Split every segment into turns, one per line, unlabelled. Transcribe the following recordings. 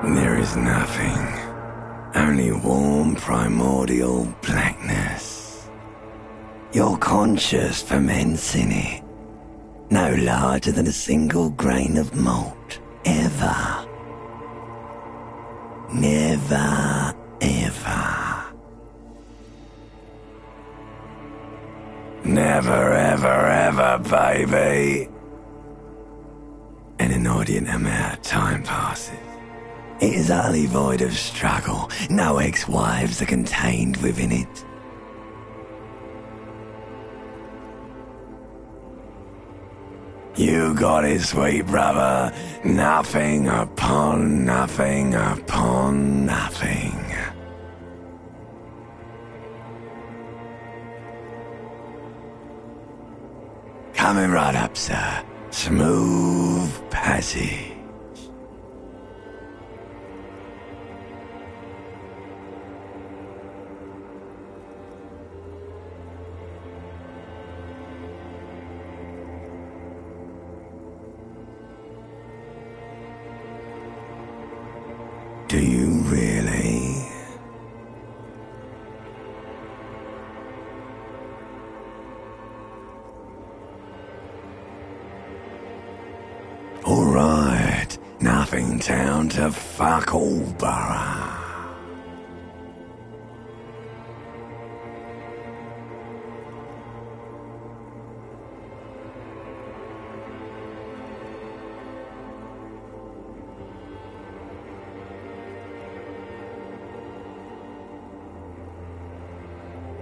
There is nothing, only warm primordial blackness. Your conscious ferments in it, no larger than a single grain of malt, ever. Never, ever. Never, ever, ever, baby. An inordinate amount of time passes. It is utterly void of struggle. No ex-wives are contained within it. You got it, sweet brother. Nothing upon nothing upon nothing. Coming right up, sir. Smooth passage. Do you really? All right, nothing town to fuck all borough.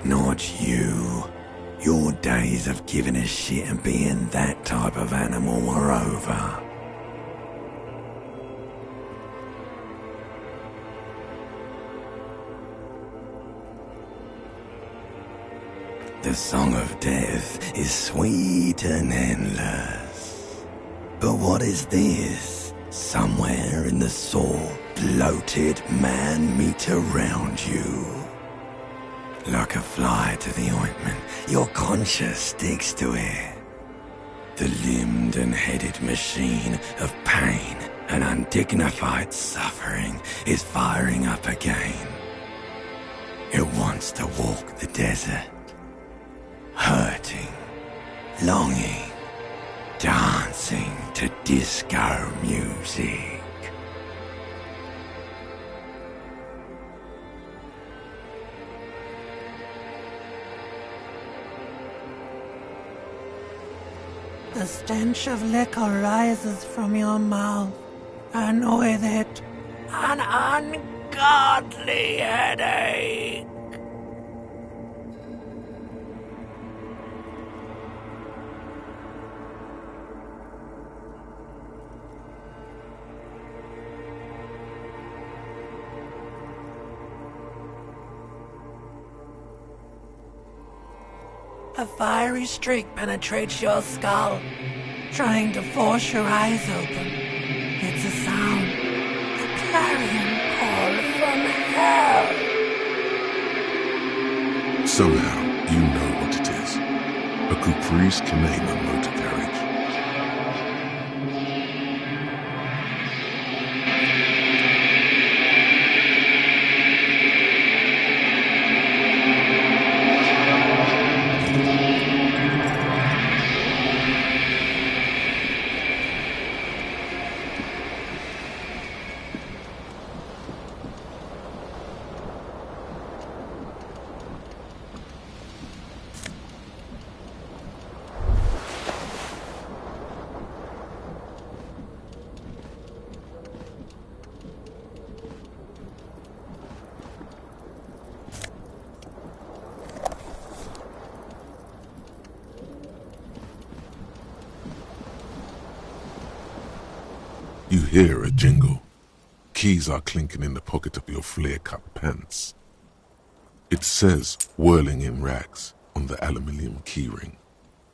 Not you. Your days of giving a shit and being that type of animal are over. The song of death is sweet and endless. But what is this? Somewhere in the sore, bloated man meet around you. Like a fly to the ointment, your conscience sticks to it. The limbed and headed machine of pain and undignified suffering is firing up again. It wants to walk the desert, hurting, longing, dancing to disco music.
The stench of liquor rises from your mouth, and with it, an ungodly headache. A fiery streak penetrates your skull, trying to force your eyes open. It's a sound, a clarion call from hell.
So now, you know what it is. A caprice can name a motor carriage. You hear a jingle. Keys are clinking in the pocket of your flare-cut pants. It says whirling in rags on the aluminium keyring.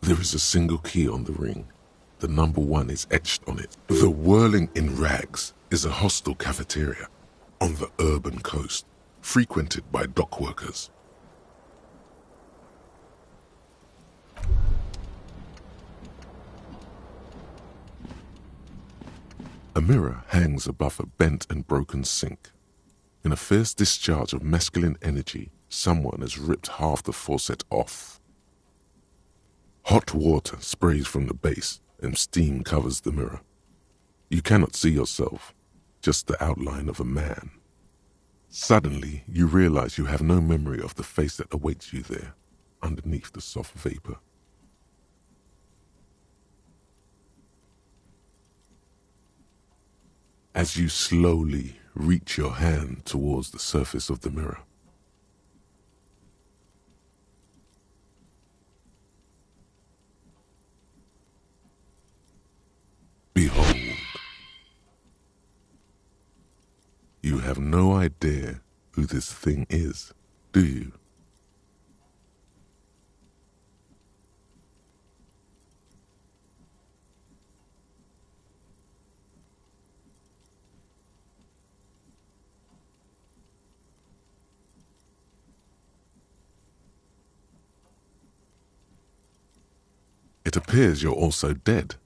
There is a single key on the ring. The number 1 is etched on it. The whirling in rags is a hostel cafeteria on the urban coast, frequented by dock workers. A mirror hangs above a bent and broken sink. In a fierce discharge of masculine energy, someone has ripped half the faucet off. Hot water sprays from the base and steam covers the mirror. You cannot see yourself, just the outline of a man. Suddenly, you realize you have no memory of the face that awaits you there, underneath the soft vapor. As you slowly reach your hand towards the surface of the mirror, behold, you have no idea who this thing is, do you? It appears you're also dead.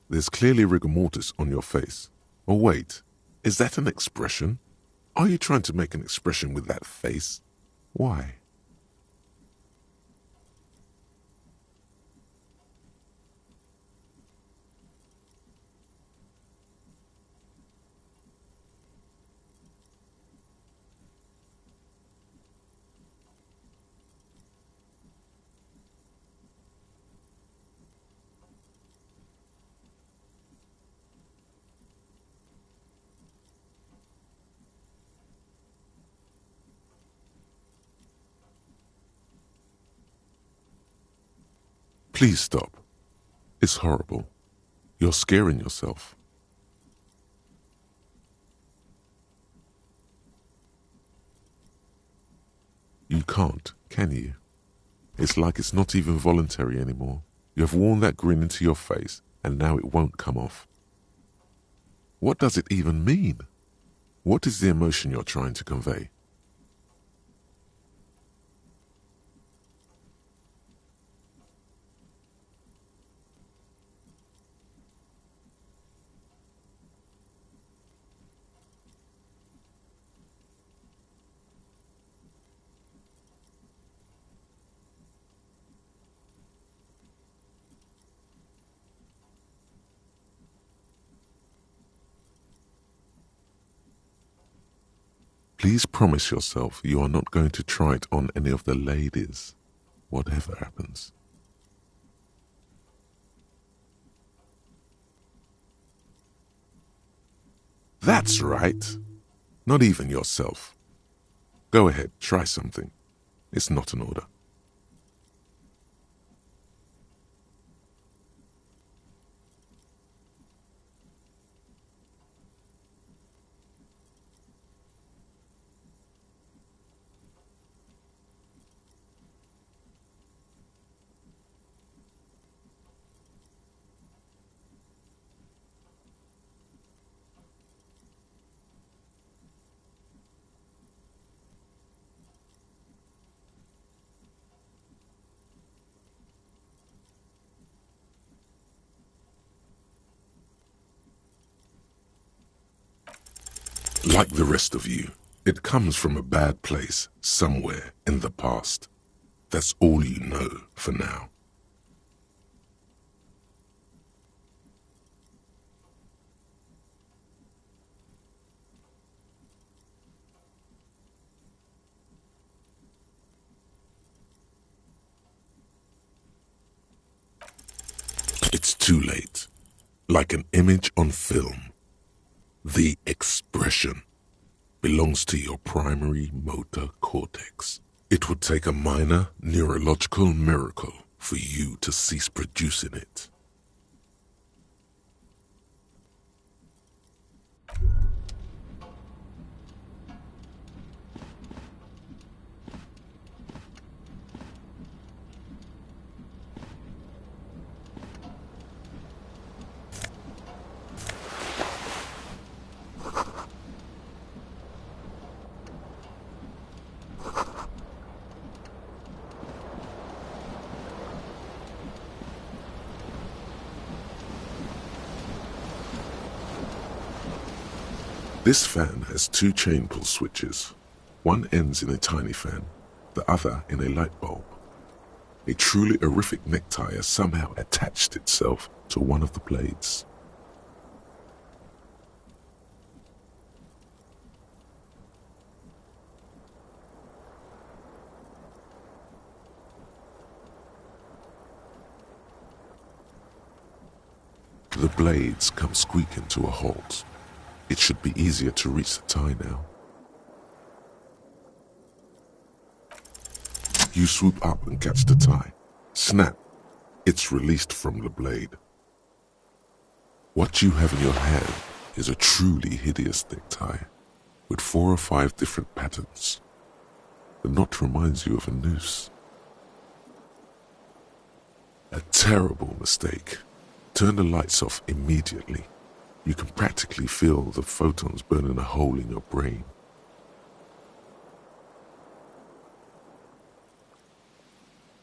There's clearly rigor mortis on your face. Or wait, is that an expression? Are you trying to make an expression with that face? Why? Please stop. It's horrible. You're scaring yourself. You can't, can you? It's like it's not even voluntary anymore. You have worn that grin into your face, and now it won't come off. What does it even mean? What is the emotion you're trying to convey? Please promise yourself you are not going to try it on any of the ladies, whatever happens. That's right. Not even yourself. Go ahead, try something. It's not an order. Like the rest of you, it comes from a bad place somewhere in the past. That's all you know for now. It's too late. Like an image on film. The expression belongs to your primary motor cortex. It would take a minor neurological miracle for you to cease producing it. This fan has two chain pull switches. One ends in a tiny fan, the other in a light bulb. A truly horrific necktie has somehow attached itself to one of the blades. The blades come squeaking to a halt. It should be easier to reach the tie now. You swoop up and catch the tie. Snap! It's released from the blade. What you have in your hand is a truly hideous necktie, with 4 or 5 different patterns. The knot reminds you of a noose. A terrible mistake. Turn the lights off immediately. You can practically feel the photons burning a hole in your brain.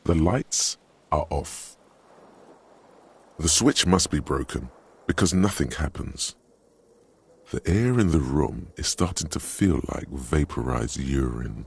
The lights are off. The switch must be broken because nothing happens. The air in the room is starting to feel like vaporized urine.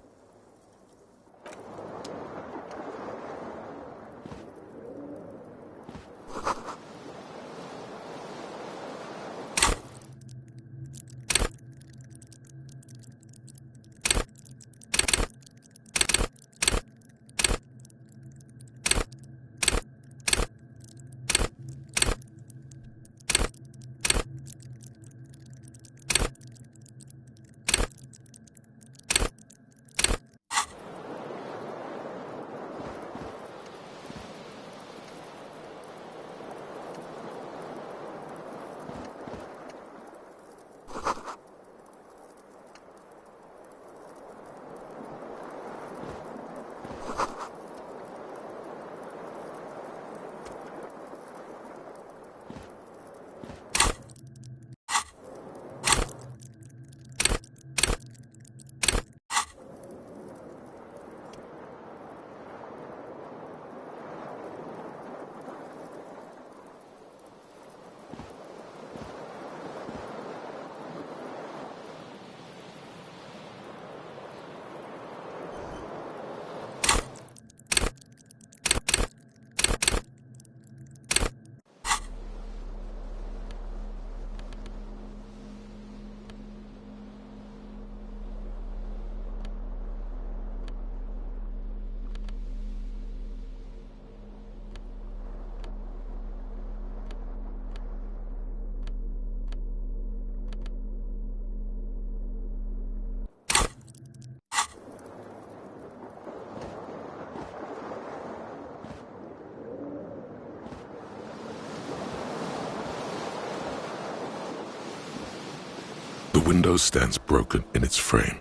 The window stands broken in its frame.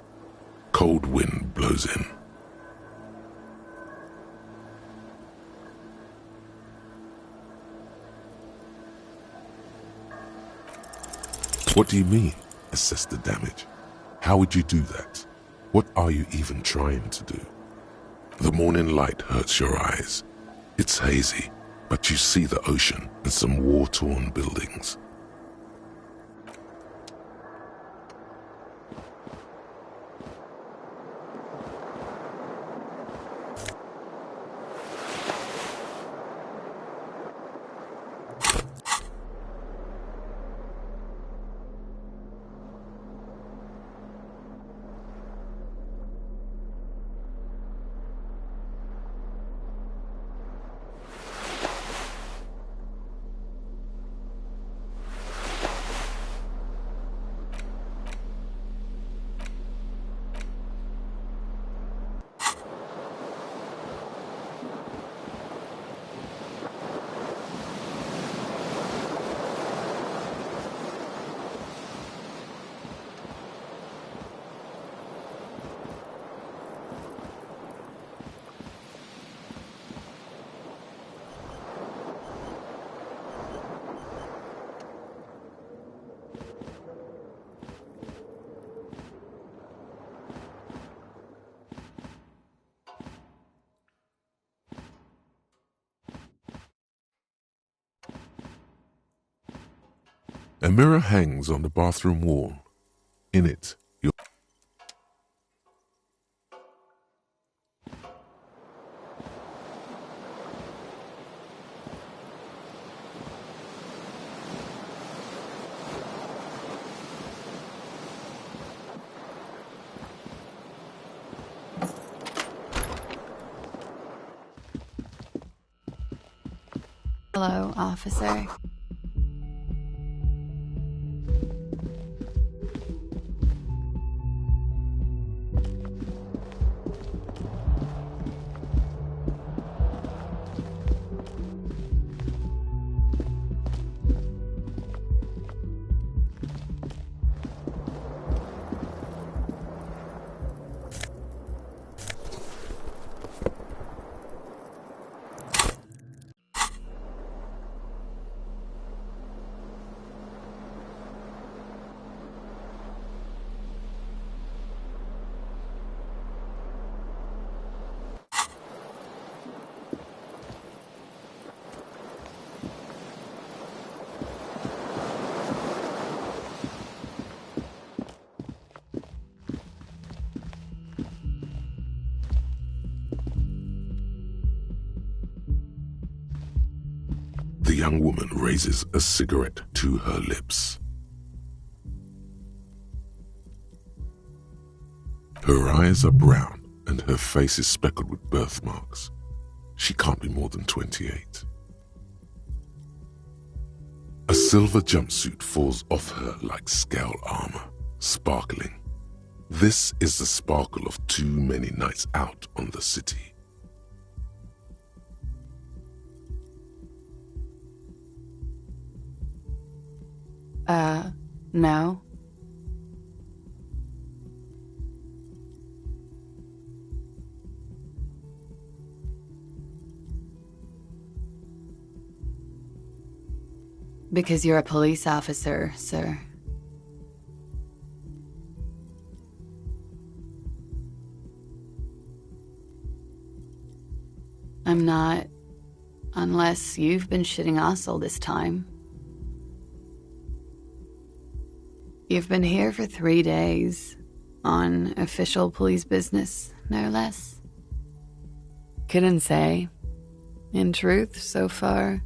Cold wind blows in. What do you mean, assess the damage? How would you do that? What are you even trying to do? The morning light hurts your eyes. It's hazy, but you see the ocean and some war-torn buildings. A mirror hangs on the bathroom wall. In it, you're...
Hello, officer.
The young woman raises a cigarette to her lips. Her eyes are brown and her face is speckled with birthmarks. She can't be more than 28. A silver jumpsuit falls off her like scale armor, sparkling. This is the sparkle of too many nights out on the city.
No. Because you're a police officer, sir. I'm not, unless you've been shitting us all this time. You've been here for 3 days, on official police business, no less. Couldn't say. In truth, so far,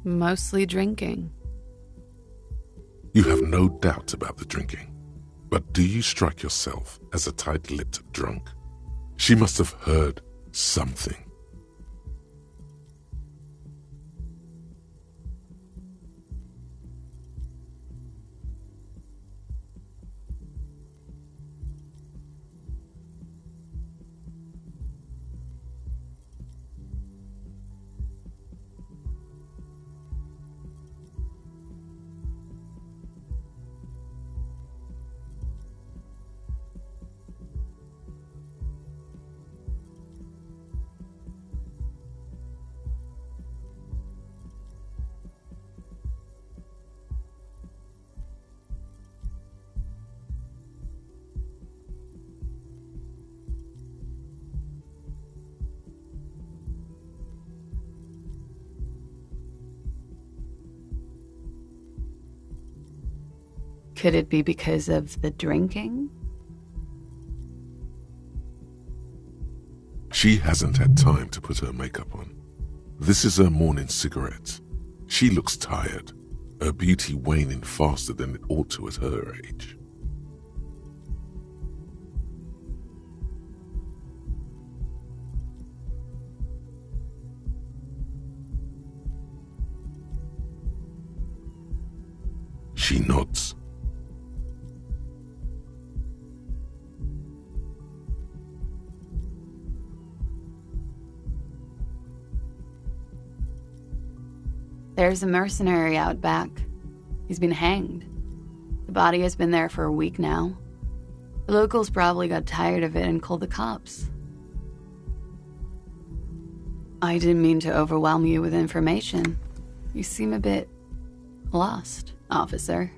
mostly drinking.
You have no doubt about the drinking, but do you strike yourself as a tight-lipped drunk? She must have heard something.
Could it be because of the drinking?
She hasn't had time to put her makeup on. This is her morning cigarette. She looks tired, her beauty waning faster than it ought to at her age. She nods.
There's a mercenary out back. He's been hanged. The body has been there for a week now. The locals probably got tired of it and called the cops. I didn't mean to overwhelm you with information. You seem a bit lost, officer.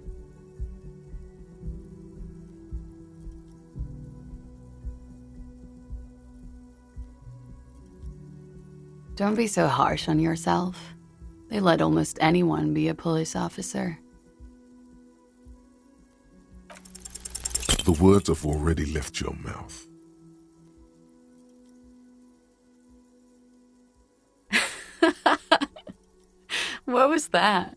Don't be so harsh on yourself. They let almost anyone be a police officer.
The words have already left your mouth.
What was that?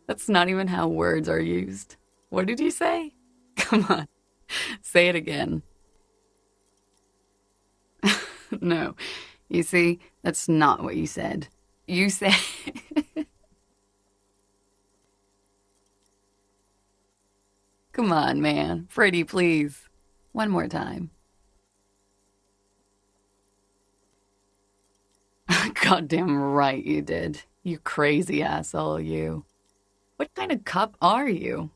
That's not even how words are used. What did you say? Come on, say it again. No, you see, that's not what you said. You said... Come on, man. Freddy, please. One more time. Goddamn right you did. You crazy asshole, you. What kind of cup are you?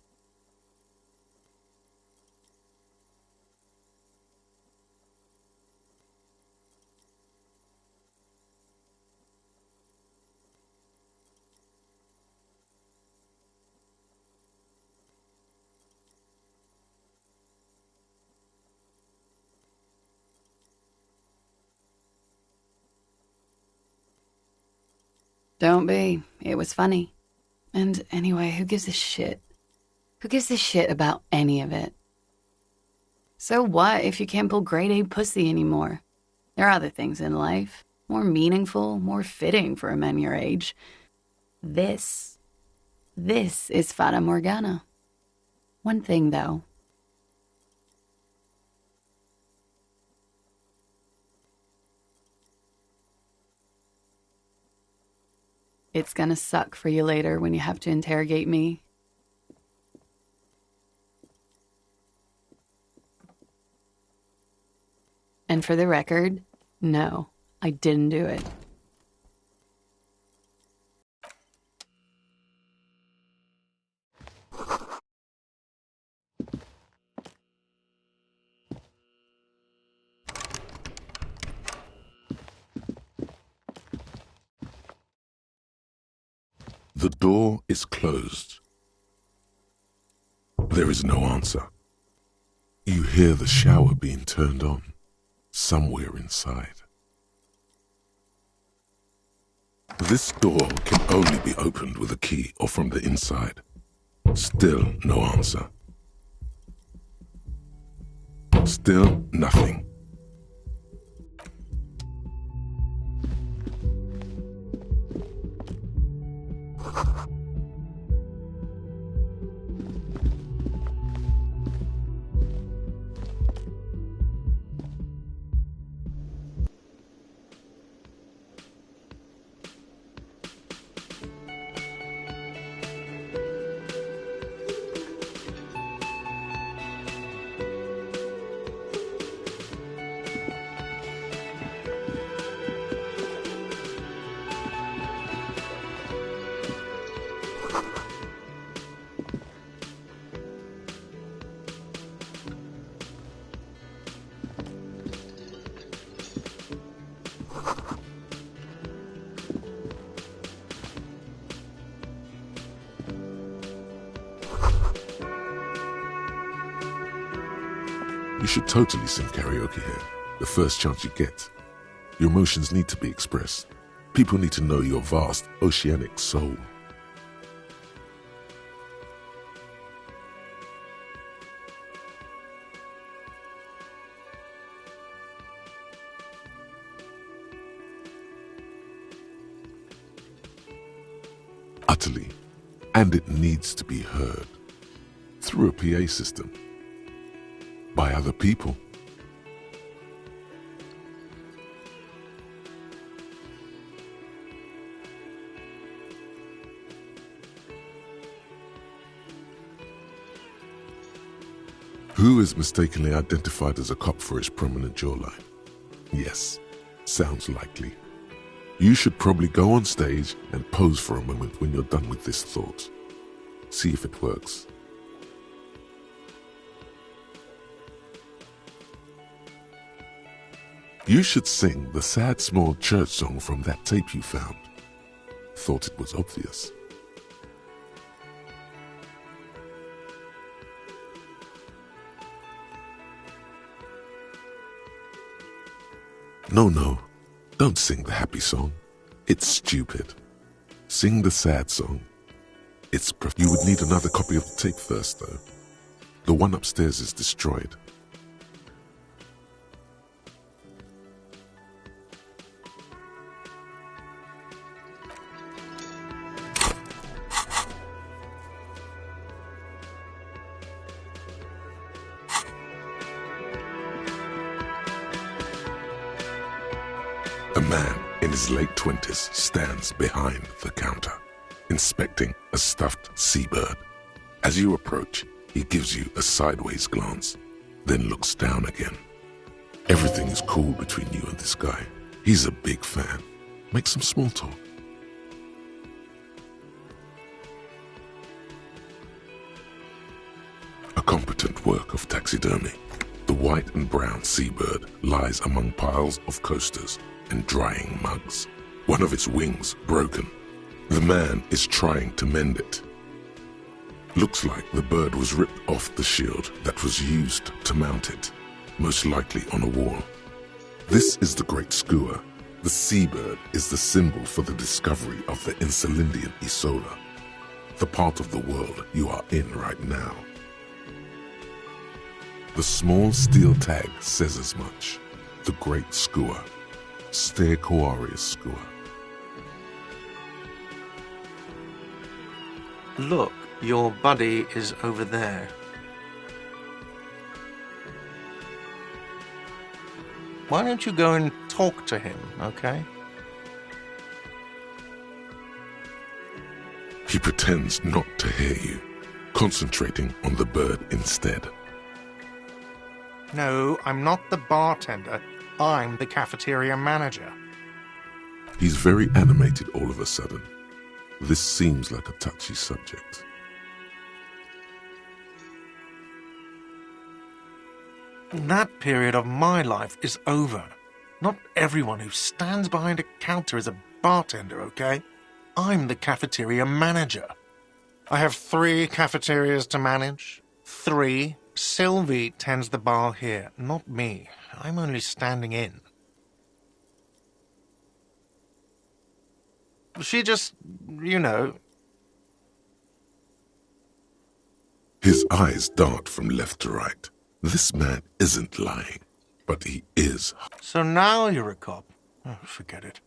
Don't be. It was funny. And anyway, who gives a shit? Who gives a shit about any of it? So what if you can't pull grade A pussy anymore? There are other things in life, more meaningful, more fitting for a man your age. This is Fata Morgana. One thing, though. It's gonna suck for you later when you have to interrogate me. And for the record, no, I didn't do it.
The door is closed. There is no answer. You hear the shower being turned on somewhere inside. This door can only be opened with a key or from the inside. Still no answer. Still nothing. You should totally sing karaoke here, the first chance you get. Your emotions need to be expressed. People need to know your vast, oceanic soul. Utterly, and it needs to be heard through a PA system. By other people. Who is mistakenly identified as a cop for his prominent jawline? Yes, sounds likely. You should probably go on stage and pose for a moment when you're done with this thought. See if it works. You should sing the sad small church song from that tape you found. Thought it was obvious. No, don't sing the happy song. It's stupid. Sing the sad song. You would need another copy of the tape first, though. The one upstairs is destroyed. A man in his late 20s stands behind the counter, inspecting a stuffed seabird. As you approach, he gives you a sideways glance, then looks down again. Everything is cool between you and this guy. He's a big fan. Make some small talk. A competent work of taxidermy. The white and brown seabird lies among piles of coasters and drying mugs. One of its wings broken. The man is trying to mend it. Looks like the bird was ripped off the shield that was used to mount it, most likely on a wall. This is the Great Skua. The seabird is the symbol for the discovery of the Insulindian Isola, the part of the world you are in right now. The small steel tag says as much. The Great Skua. Ste Koarius Skua.
Look, your buddy is over there. Why don't you go and talk to him, okay?
He pretends not to hear you, concentrating on the bird instead.
No, I'm not the bartender. I'm the cafeteria manager.
He's very animated all of a sudden. This seems like a touchy subject.
That period of my life is over. Not everyone who stands behind a counter is a bartender, okay? I'm the cafeteria manager. I have 3 cafeterias to manage. 3. Sylvie tends the bar here, not me. I'm only standing in. She just, you know...
His eyes dart from left to right. This man isn't lying, but he is.
So now you're a cop. Oh, forget it.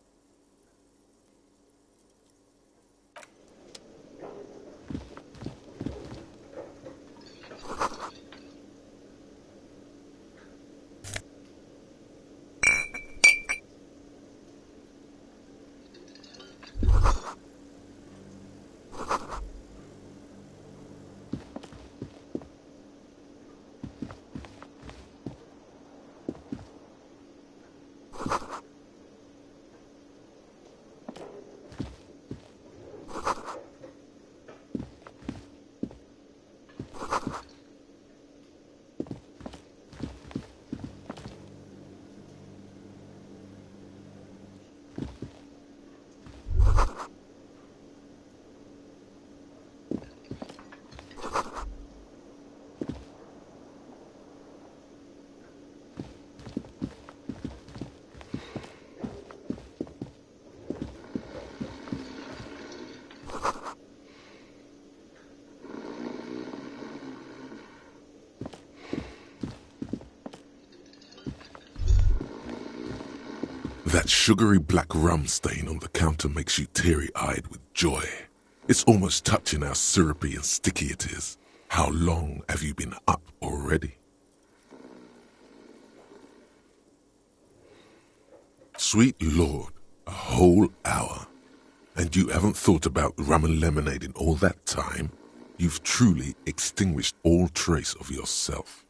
That sugary black rum stain on the counter makes you teary-eyed with joy. It's almost touching how syrupy and sticky it is. How long have you been up already? Sweet Lord, a whole hour. And you haven't thought about rum and lemonade in all that time? You've truly extinguished all trace of yourself.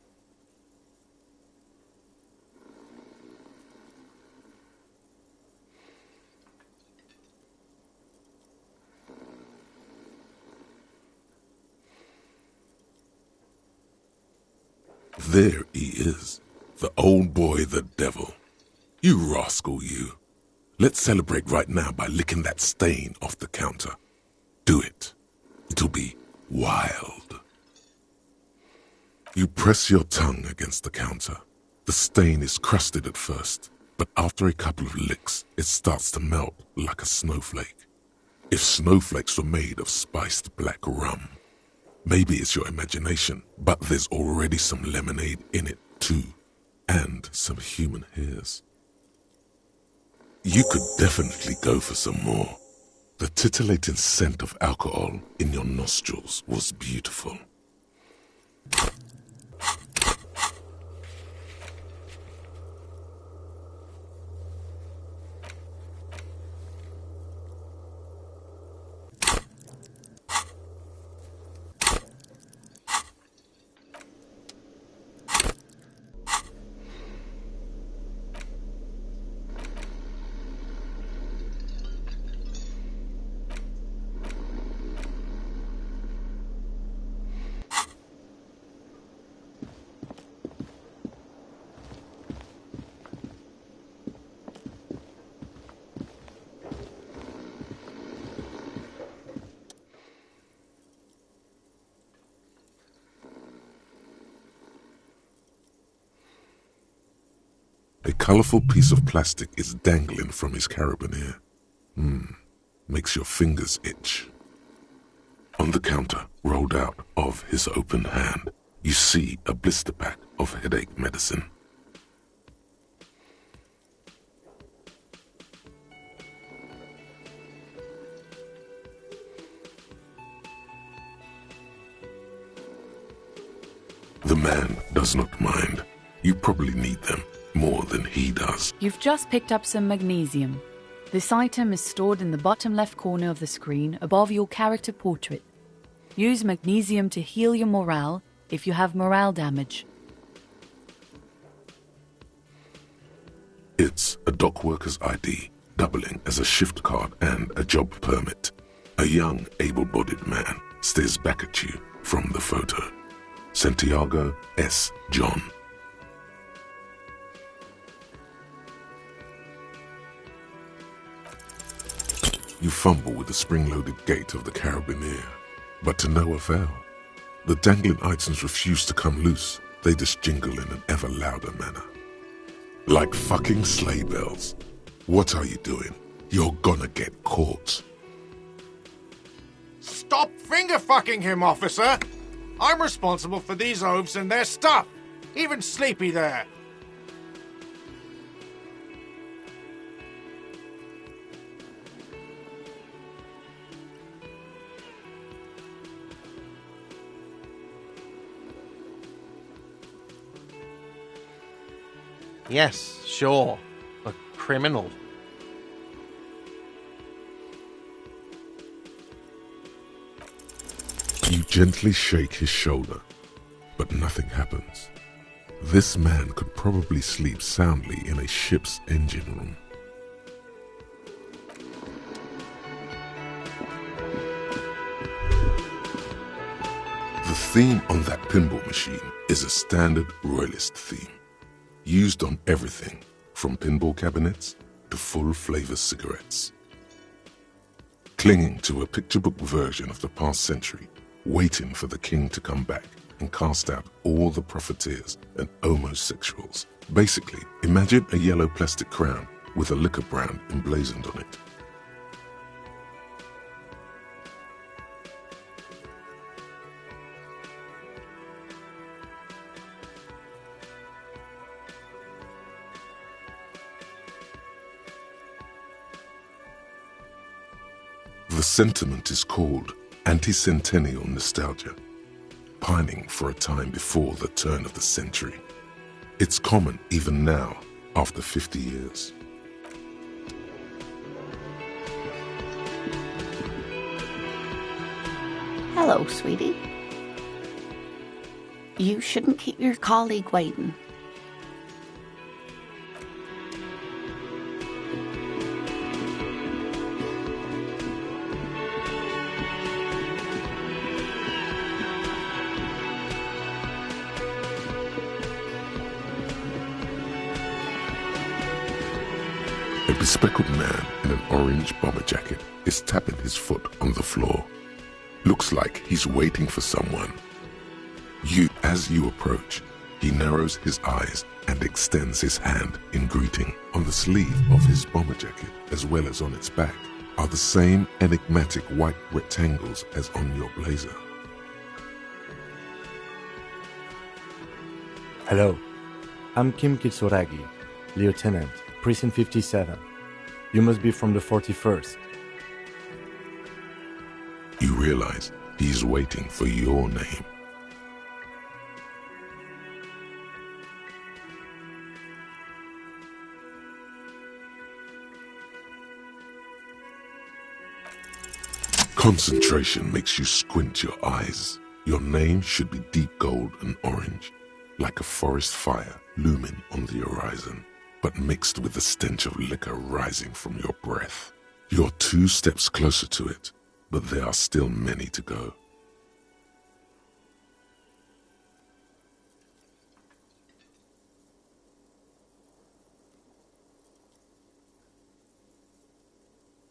There he is, the old boy, the devil. You rascal, you. Let's celebrate right now by licking that stain off the counter. Do it. It'll be wild. You press your tongue against the counter. The stain is crusted at first, but after a couple of licks, it starts to melt like a snowflake. If snowflakes were made of spiced black rum. Maybe it's your imagination, but there's already some lemonade in it too, and some human hairs. You could definitely go for some more. The titillating scent of alcohol in your nostrils was beautiful. A colourful piece of plastic is dangling from his carabiner. Makes your fingers itch. On the counter, rolled out of his open hand, you see a blister pack of headache medicine. The man does not mind. You probably need them more than he does.
You've just picked up some magnesium. This item is stored in the bottom left corner of the screen above your character portrait. Use magnesium to heal your morale if you have morale damage.
It's a dock worker's ID, doubling as a shift card and a job permit. A young, able-bodied man stares back at you from the photo. Santiago S. John. You fumble with the spring-loaded gate of the carabiner, but to no avail. The dangling items refuse to come loose. They just jingle in an ever louder manner. Like fucking sleigh bells. What are you doing? You're gonna get caught.
Stop finger-fucking him, officer! I'm responsible for these oafs and their stuff! Even Sleepy there! Yes, sure. A criminal.
You gently shake his shoulder, but nothing happens. This man could probably sleep soundly in a ship's engine room. The theme on that pinball machine is a standard royalist theme, used on everything from pinball cabinets to full-flavor cigarettes. Clinging to a picture book version of the past century, waiting for the king to come back and cast out all the profiteers and homosexuals. Basically, imagine a yellow plastic crown with a liquor brand emblazoned on it. The sentiment is called anti-centennial nostalgia, pining for a time before the turn of the century. It's common even now, after 50 years.
Hello, sweetie. You shouldn't keep your colleague waiting.
A bespectacled man in an orange bomber jacket is tapping his foot on the floor. Looks like he's waiting for someone. As you approach, he narrows his eyes and extends his hand in greeting. On the sleeve of his bomber jacket, as well as on its back, are the same enigmatic white rectangles as on your blazer.
Hello. I'm Kim Kitsuragi, Lieutenant, Precinct 57. You must be from the 41st.
You realize he's waiting for your name. Concentration makes you squint your eyes. Your name should be deep gold and orange, like a forest fire looming on the horizon, but mixed with the stench of liquor rising from your breath. You're 2 steps closer to it, but there are still many to go.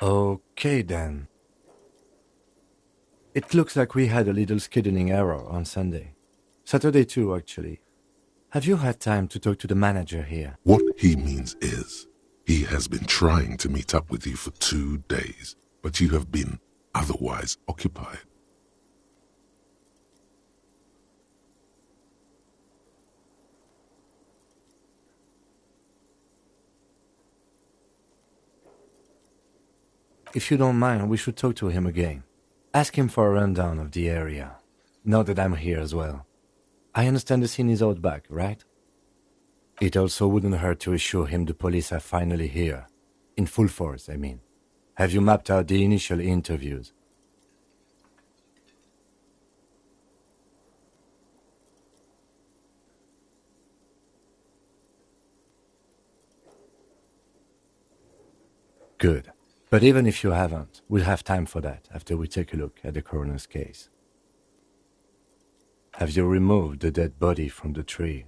Okay then. It looks like we had a little scheduling error on Sunday. Saturday too, actually. Have you had time to talk to the manager here?
What he means is, he has been trying to meet up with you for 2 days, but you have been otherwise occupied.
If you don't mind, we should talk to him again. Ask him for a rundown of the area, now that I'm here as well. I understand the scene is out back, right? It also wouldn't hurt to assure him the police are finally here. In full force, I mean. Have you mapped out the initial interviews? Good. But even if you haven't, we'll have time for that after we take a look at the coroner's case. Have you removed the dead body from the tree?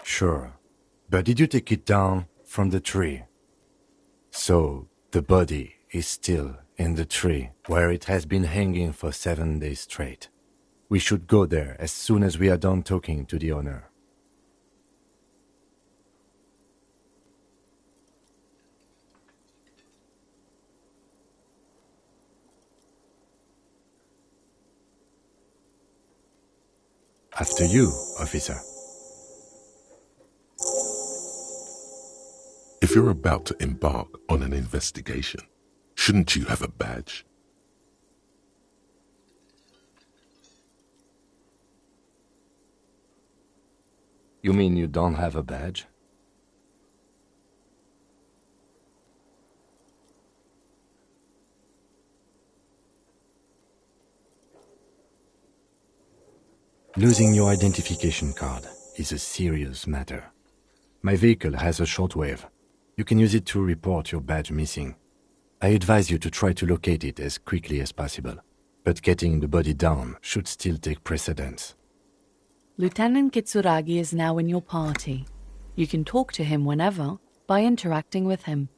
Sure. But did you take it down from the tree? So, the body is still in the tree, where it has been hanging for 7 days straight. We should go there as soon as we are done talking to the owner. After you, officer.
If you're about to embark on an investigation, shouldn't you have a badge?
You mean you don't have a badge? Losing your identification card is a serious matter. My vehicle has a shortwave. You can use it to report your badge missing. I advise you to try to locate it as quickly as possible, but getting the body down should still take precedence.
Lieutenant Kitsuragi is now in your party. You can talk to him whenever by interacting with him.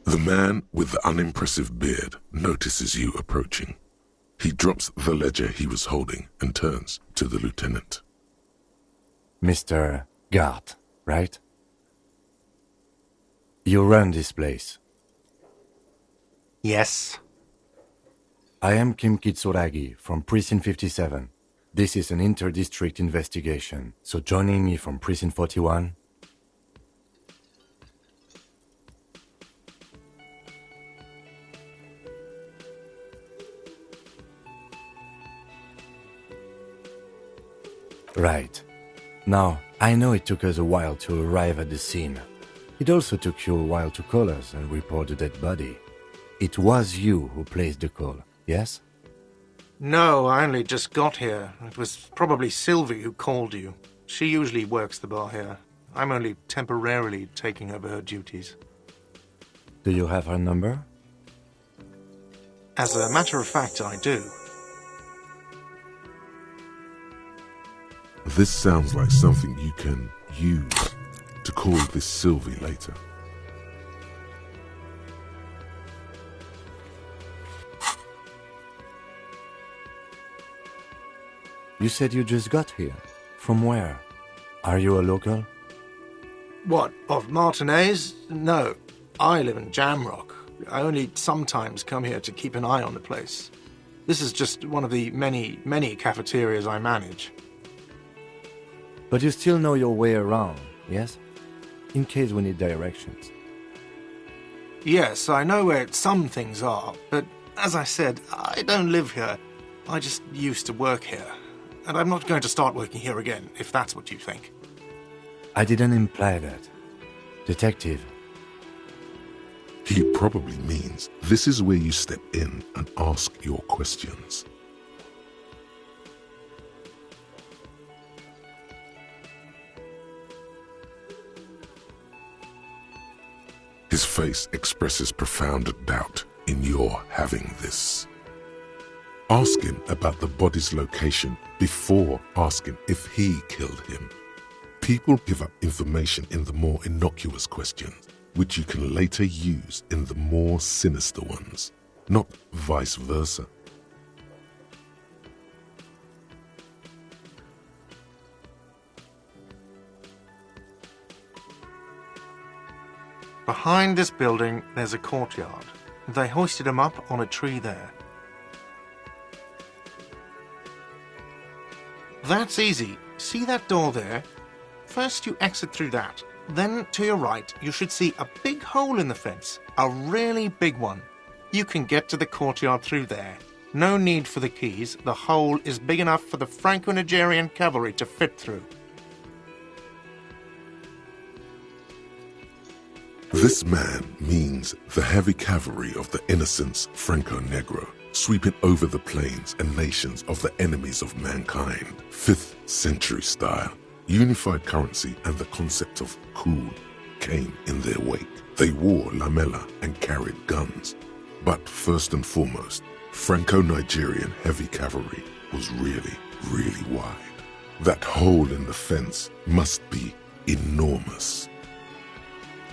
The man with the unimpressive beard notices you approaching. He drops the ledger he was holding and turns to the lieutenant.
Mr. Gart, right? You run this place.
Yes.
I am Kim Kitsuragi from Precinct 57. This is an inter-district investigation, so joining me from Precinct 41... Right. Now, I know it took us a while to arrive at the scene, It also took you a while to call us and report the dead body. It was you who placed the call, yes?
No, I only just got here. It was probably Sylvie who called you. She usually works the bar here. I'm only temporarily taking over her duties.
Do you have her number?
As a matter of fact, I do.
This sounds like something you can use to call this Sylvie later.
You said you just got here. From where? Are you a local?
What, of Martinez? No. I live in Jamrock. I only sometimes come here to keep an eye on the place. This is just one of the many, many cafeterias I manage.
But you still know your way around, yes? In case we need directions.
Yes, I know where some things are, but as I said, I don't live here. I just used to work here. And I'm not going to start working here again, if that's what you think.
I didn't imply that. Detective.
He probably means this is where you step in and ask your questions. His face expresses profound doubt in your having this. Ask him about the body's location before asking if he killed him. People give up information in the more innocuous questions, which you can later use in the more sinister ones, not vice versa.
Behind this building, there's a courtyard. They hoisted him up on a tree there. That's easy. See that door there? First you exit through that. Then to your right, you should see a big hole in the fence. A really big one. You can get to the courtyard through there. No need for the keys. The hole is big enough for the Franco-Nigerian cavalry to fit through.
This man means the heavy cavalry of the innocents Franco-Negro, sweeping over the plains and nations of the enemies of mankind. 5th century style. Unified currency and the concept of cool came in their wake. They wore lamella and carried guns. But first and foremost, Franco-Nigerian heavy cavalry was really, really wide. That hole in the fence must be enormous.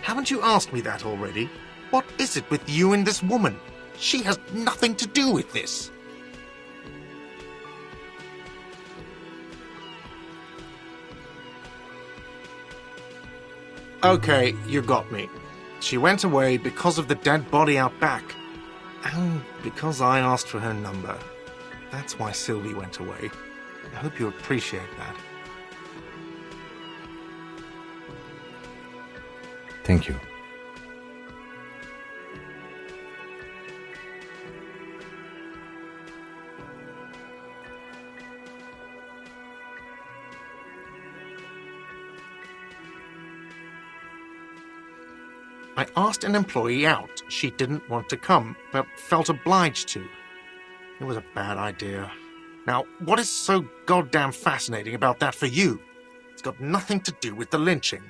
Haven't you asked me that already? What is it with you and this woman? She has nothing to do with this. Okay, you got me. She went away because of the dead body out back. And because I asked for her number. That's why Sylvie went away. I hope you appreciate that.
Thank you.
I asked an employee out. She didn't want to come, but felt obliged to. It was a bad idea. Now, what is so goddamn fascinating about that for you? It's got nothing to do with the lynching.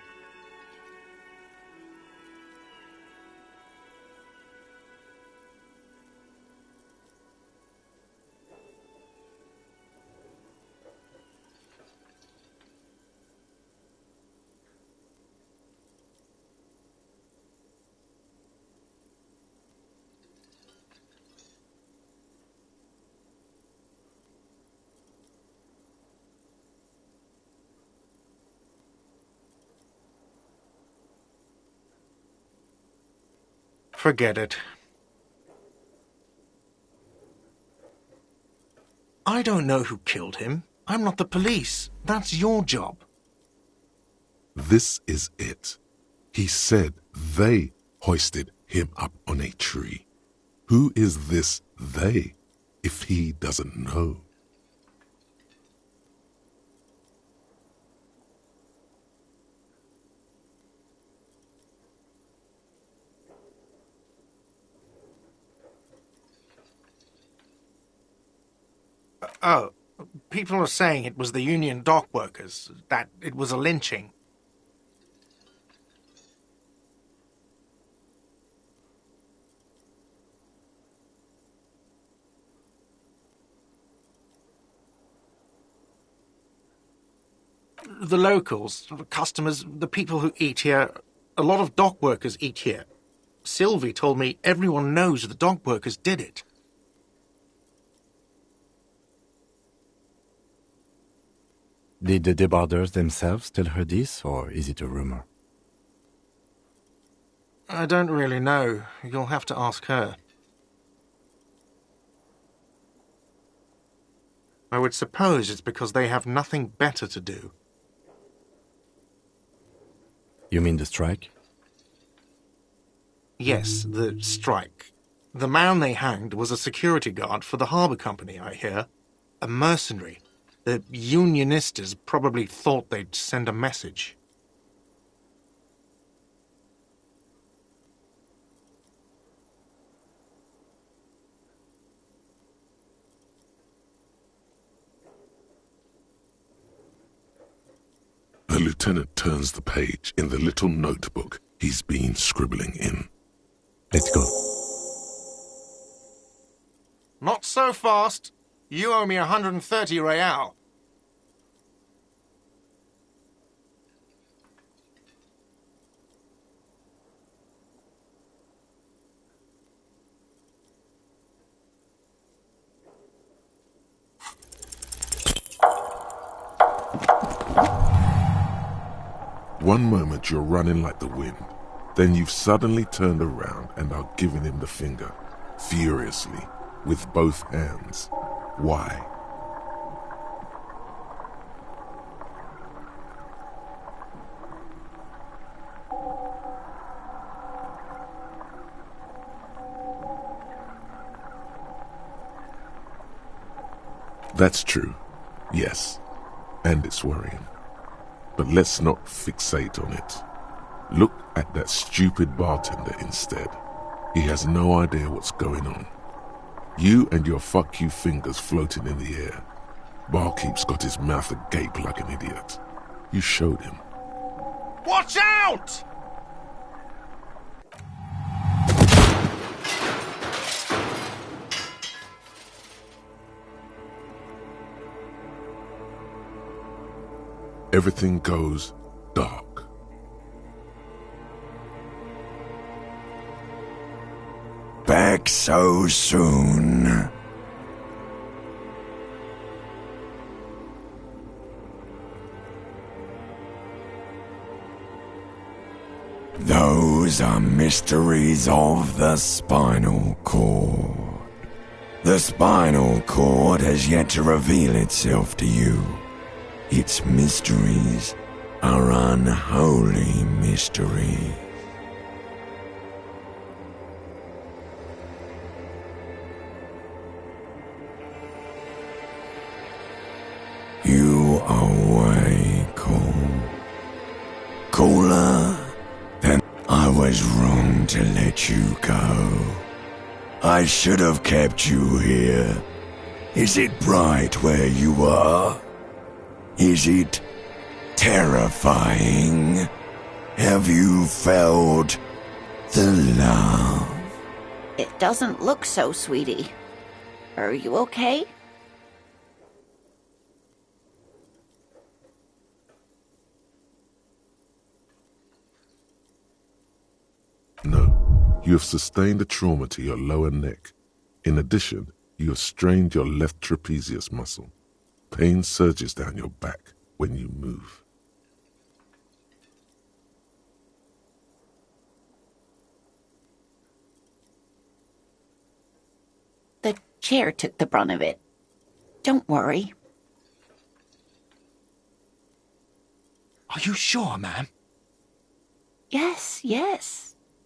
Forget it. I don't know who killed him. I'm not the police. That's your job.
This is it. He said they hoisted him up on a tree. Who is this they, if he doesn't know?
Oh, people are saying it was the union dock workers, that it was a lynching. The locals, the customers, the people who eat here, a lot of dock workers eat here. Sylvie told me everyone knows the dock workers did it.
Did the debarders themselves tell her this, or is it a rumor?
I don't really know. You'll have to ask her. I would suppose it's because they have nothing better to do.
You mean the strike?
Yes, the strike. The man they hanged was a security guard for the harbour company, I hear. A mercenary. The unionistas probably thought they'd send a message.
The lieutenant turns the page in the little notebook he's been scribbling in.
Let's go.
Not so fast. You owe me 130 real.
One moment you're running like the wind, then you've suddenly turned around and are giving him the finger, furiously, with both hands. Why? That's true, yes, and it's worrying. But let's not fixate on it. Look at that stupid bartender instead. He has no idea what's going on. You and your fuck you fingers floating in the air. Barkeep's got his mouth agape like an idiot. You showed him.
Watch out!
Everything goes dark.
Back so soon. Those are mysteries of the spinal cord. The spinal cord has yet to reveal itself to you. Its mysteries are unholy mysteries. You are way cool. Cooler than I was wrong to let you go. I should have kept you here. Is it bright where you are? Is it terrifying? Have you felt the love?
It doesn't look so, sweetie. Are you okay?
No, you have sustained a trauma to your lower neck. In addition, you have strained your left trapezius muscle. Pain surges down your back when you move.
The chair took the brunt of it. Don't worry.
Are you sure, ma'am?
Yes.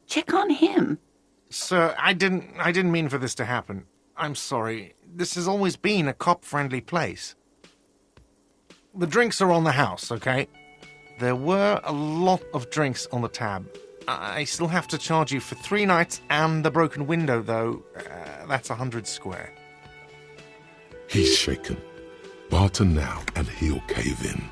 Check on him.
Sir, I didn't mean for this to happen. I'm sorry. This has always been a cop-friendly place. The drinks are on the house, okay? There were a lot of drinks on the tab. I still have to charge you for 3 nights and the broken window, though. That's 100 square.
He's shaken. Barter now and he'll cave in.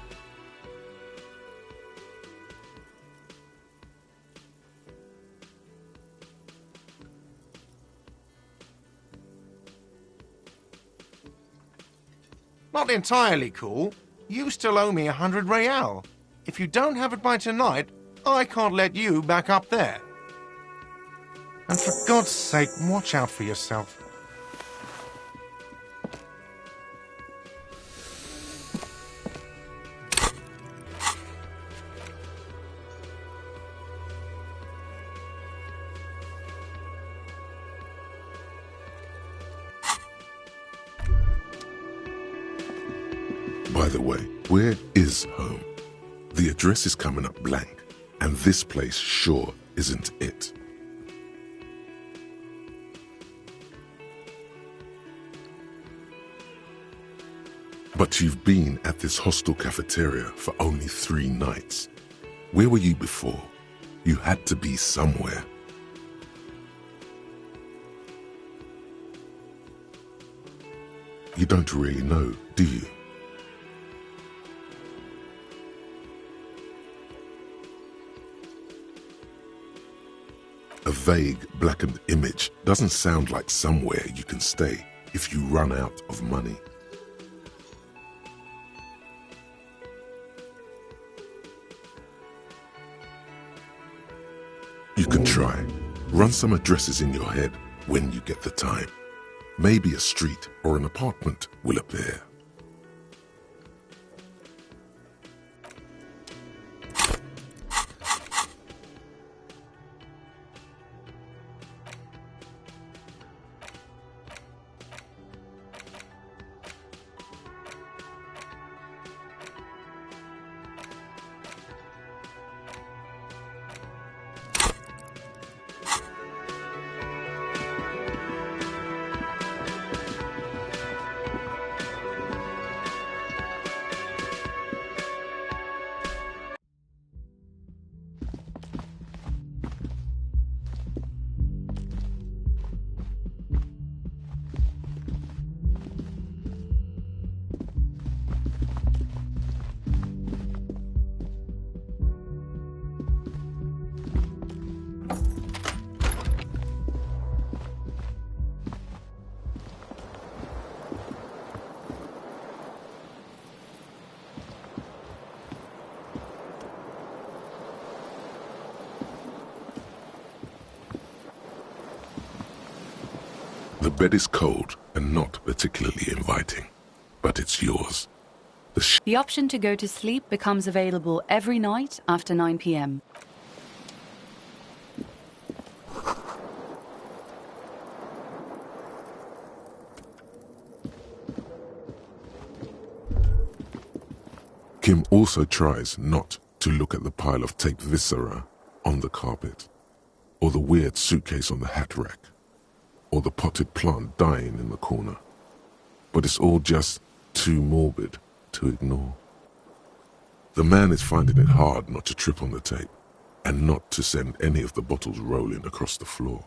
Not entirely cool. You still owe me 100 real. If you don't have it by tonight, I can't let you back up there. And for God's sake, watch out for yourself.
By the way, where is home? The address is coming up blank, and this place sure isn't it. But you've been at this hostel cafeteria for only 3 nights. Where were you before? You had to be somewhere. You don't really know, do you? A vague, blackened image doesn't sound like somewhere you can stay if you run out of money. You can try. Run some addresses in your head when you get the time. Maybe a street or an apartment will appear. The bed is cold and not particularly inviting, but it's yours.
The option to go to sleep becomes available every night after 9 p.m.
Kim also tries not to look at the pile of taped viscera on the carpet, or the weird suitcase on the hat rack, or the potted plant dying in the corner. But it's all just too morbid to ignore. The man is finding it hard not to trip on the tape, and not to send any of the bottles rolling across the floor.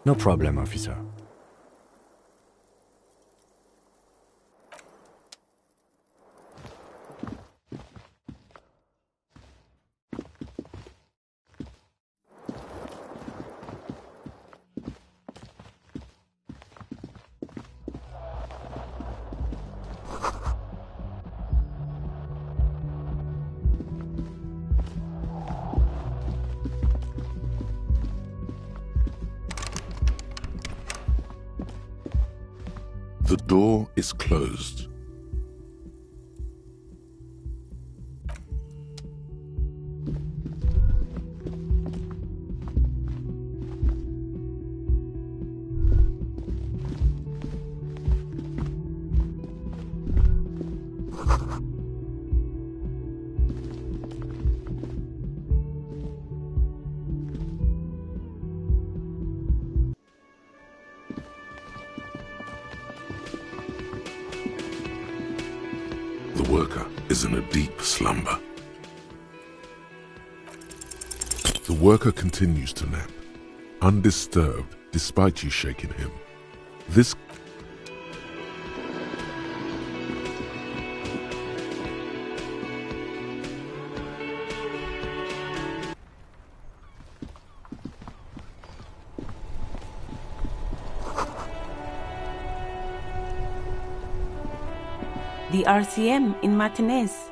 No problem, officer.
The door is closed. The worker is in a deep slumber. The worker continues to nap, undisturbed despite you shaking him. This
The RCM in Martinez.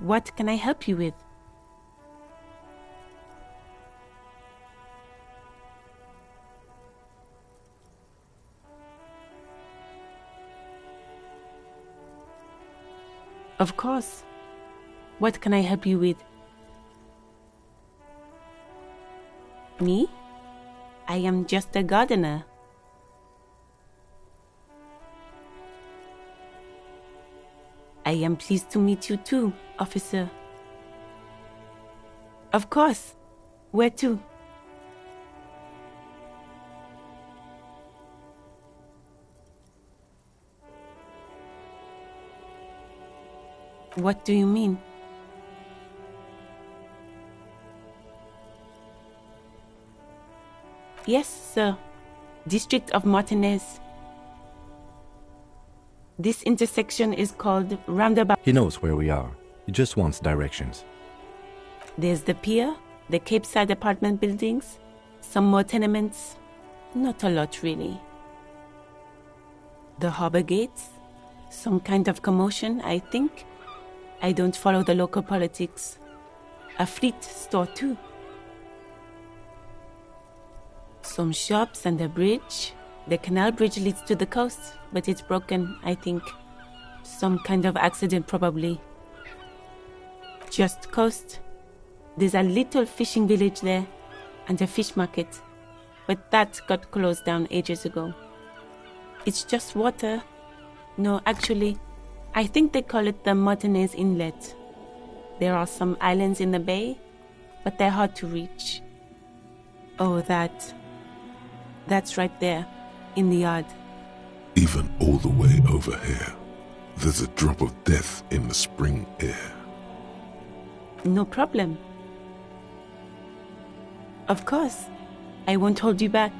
What can I help you with? Of course. What can I help you with? Me? I am just a gardener. I am pleased to meet you too, officer. Of course. Where to? What do you mean? Yes, sir. District of Martinez. This intersection is called Roundabout.
He knows where we are. He just wants directions.
There's the pier, the Cape Side apartment buildings, some more tenements. Not a lot, really. The harbor gates. Some kind of commotion, I think. I don't follow the local politics. A fleet store, too. Some shops and a bridge. The canal bridge leads to the coast, but it's broken, I think. Some kind of accident, probably. Just coast. There's a little fishing village there, and a fish market. But that got closed down ages ago. It's just water. No, actually, I think they call it the Martinez Inlet. There are some islands in the bay, but they're hard to reach. Oh, that's right there. In the yard.
even all the way over here, there's a drop of death in the spring air.
No problem. Of course. I won't hold you back.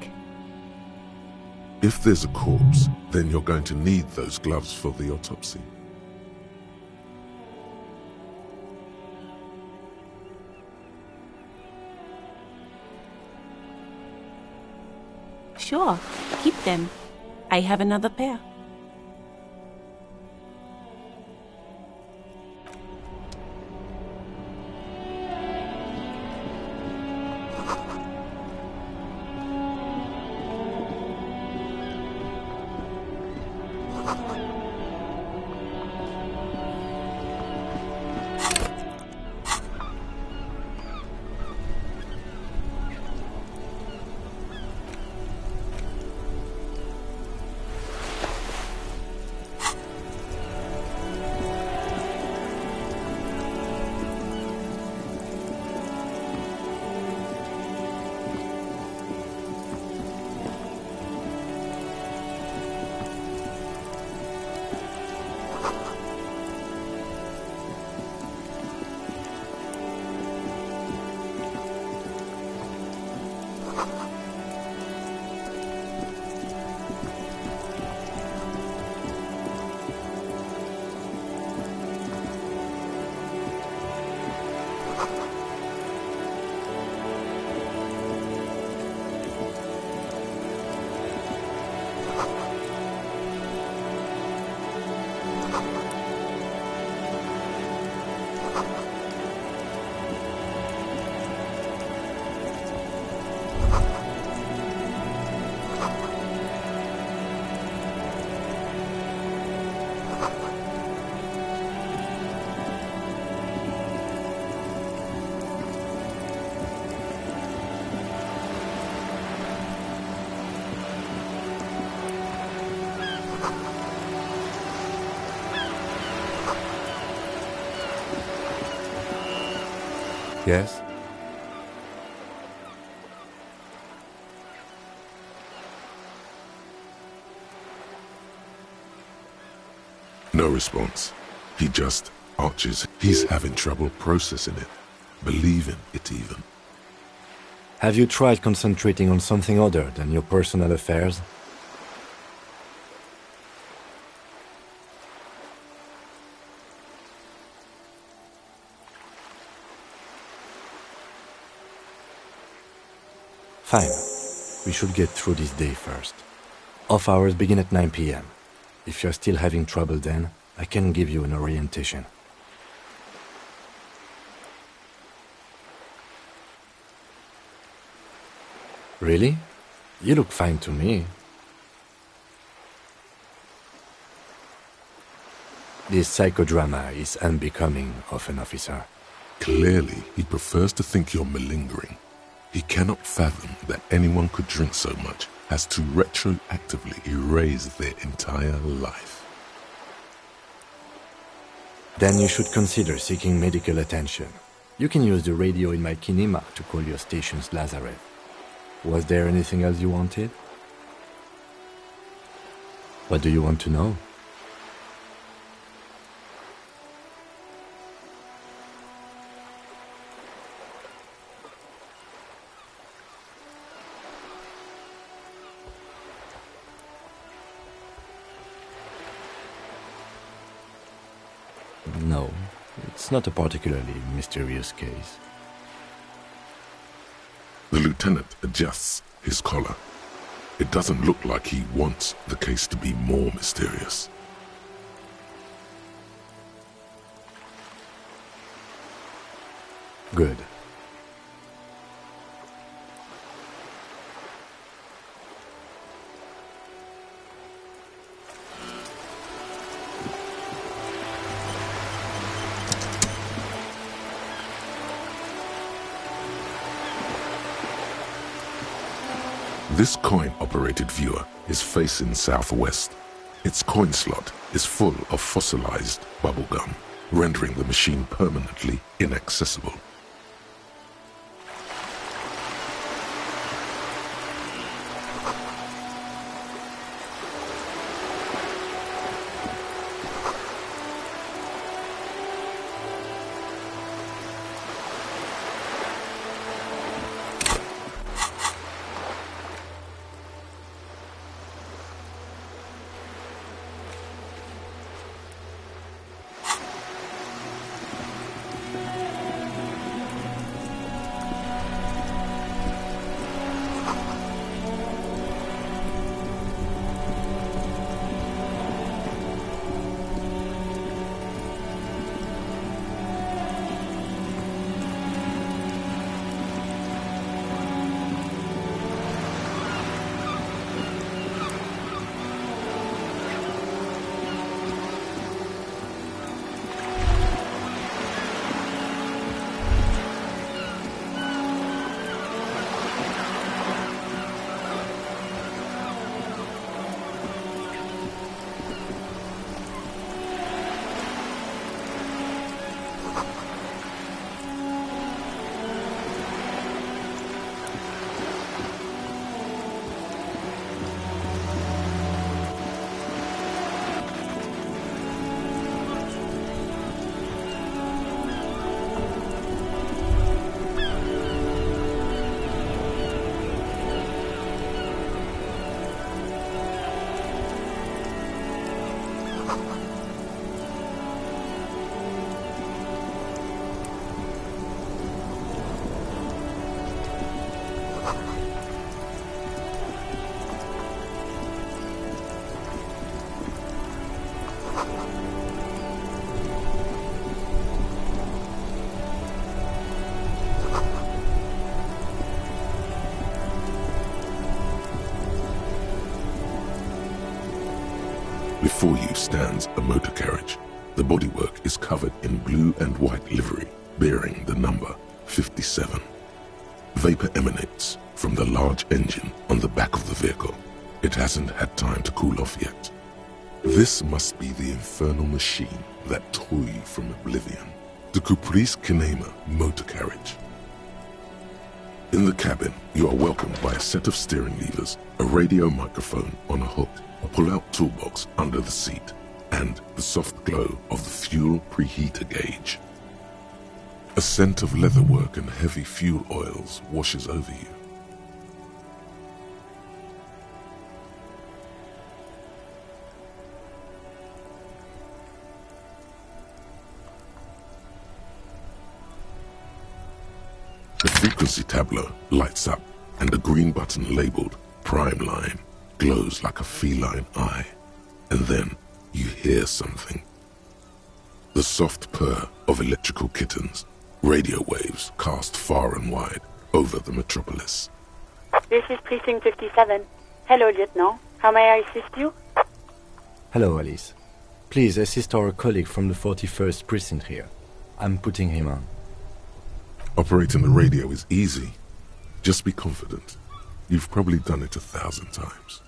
If there's a corpse, then you're going to need those gloves for the autopsy.
Sure, keep them. I have another pair.
Yes?
No response. He just arches. He's having trouble processing it, believing it even.
Have you tried concentrating on something other than your personal affairs? Fine. We should get through this day first. Off hours begin at 9 p.m. If you're still having trouble then, I can give you an orientation. Really? You look fine to me. This psychodrama is unbecoming of an officer.
Clearly, he prefers to think you're malingering. He cannot fathom that anyone could drink so much as to retroactively erase their entire life.
Then you should consider seeking medical attention. You can use the radio in my kinema to call your station's Lazareth. Was there anything else you wanted? What do you want to know? No, it's not a particularly mysterious case.
The lieutenant adjusts his collar. It doesn't look like he wants the case to be more mysterious.
Good.
This coin-operated viewer is facing southwest. Its coin slot is full of fossilized bubblegum, rendering the machine permanently inaccessible. Before you stands a motor carriage. The bodywork is covered in blue and white livery, bearing the number 57. Vapor emanates from the large engine on the back of the vehicle. It hasn't had time to cool off yet. This must be the infernal machine that tore you from oblivion. The Caprice Kinema motor carriage. In the cabin, you are welcomed by a set of steering levers, a radio microphone on a hook, a pull-out toolbox under the seat, and the soft glow of the fuel preheater gauge. A scent of leatherwork and heavy fuel oils washes over you. The frequency tableau lights up, and the green button labeled Prime Line glows like a feline eye. And then you hear something. The soft purr of electrical kittens, radio waves cast far and wide over the metropolis.
This is Precinct 57. Hello, Lieutenant. How may I assist you?
Hello, Alice. Please assist our colleague from the 41st Precinct here. I'm putting him on.
Operating the radio is easy. Just be confident. You've probably done it 1,000 times.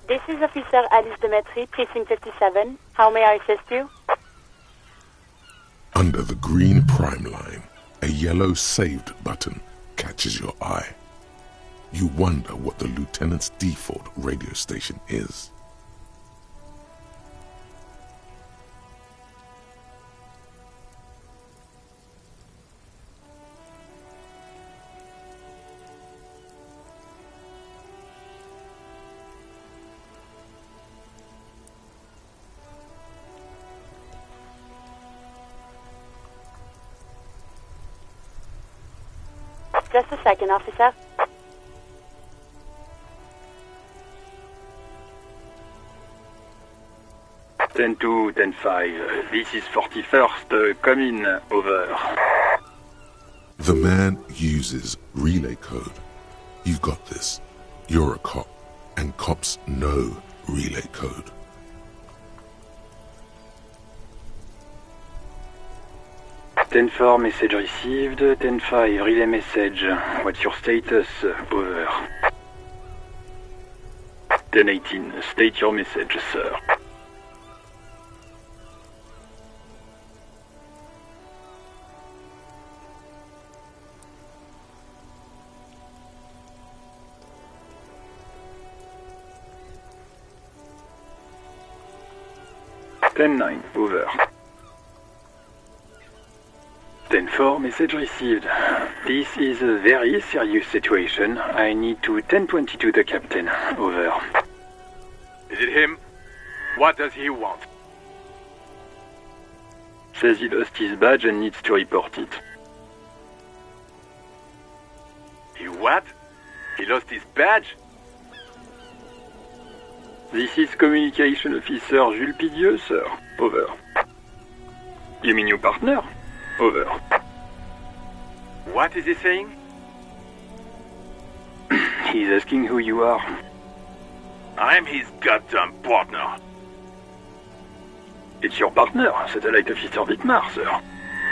This is Officer Alice Demetri, Precinct 57. How may I assist you?
Under the green Prime Line, a yellow saved button catches your eye. You wonder what the lieutenant's default radio station is.
Just a second, officer.
Ten 2, 10-5. This is 41st. Come in. Over.
The man uses relay code. You've got this. You're a cop, and cops know relay code.
Ten 4, message received. 10-5, relay message. What's your status? Over. 10-18, state your message, sir. Ten 9, over. 10-4, message received. This is a very serious situation. I need to 10-22 the captain. Over.
Is it him? What does he want?
Says he lost his badge and needs to report it.
He what? He lost his badge?
This is Communication Officer Jules Pidieux, sir. Over. You mean your partner? Over.
What is he saying?
He's asking who you are.
I'm his goddamn partner.
It's your partner, Satellite Officer Dietmar, sir.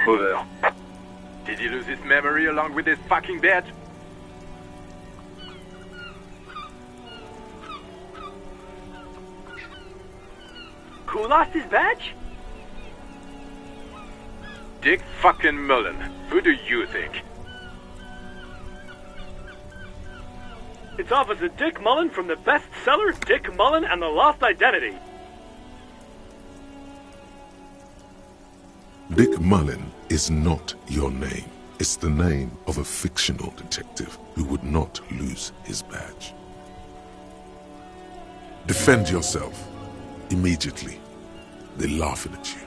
Over.
Did he lose his memory along with his fucking badge?
Who lost his badge?
Dick fucking Mullen. Who do you think?
It's Officer Dick Mullen from the bestseller Dick Mullen and the Lost Identity.
Dick Mullen is not your name. It's the name of a fictional detective who would not lose his badge. Defend yourself. Immediately. They're laughing at you.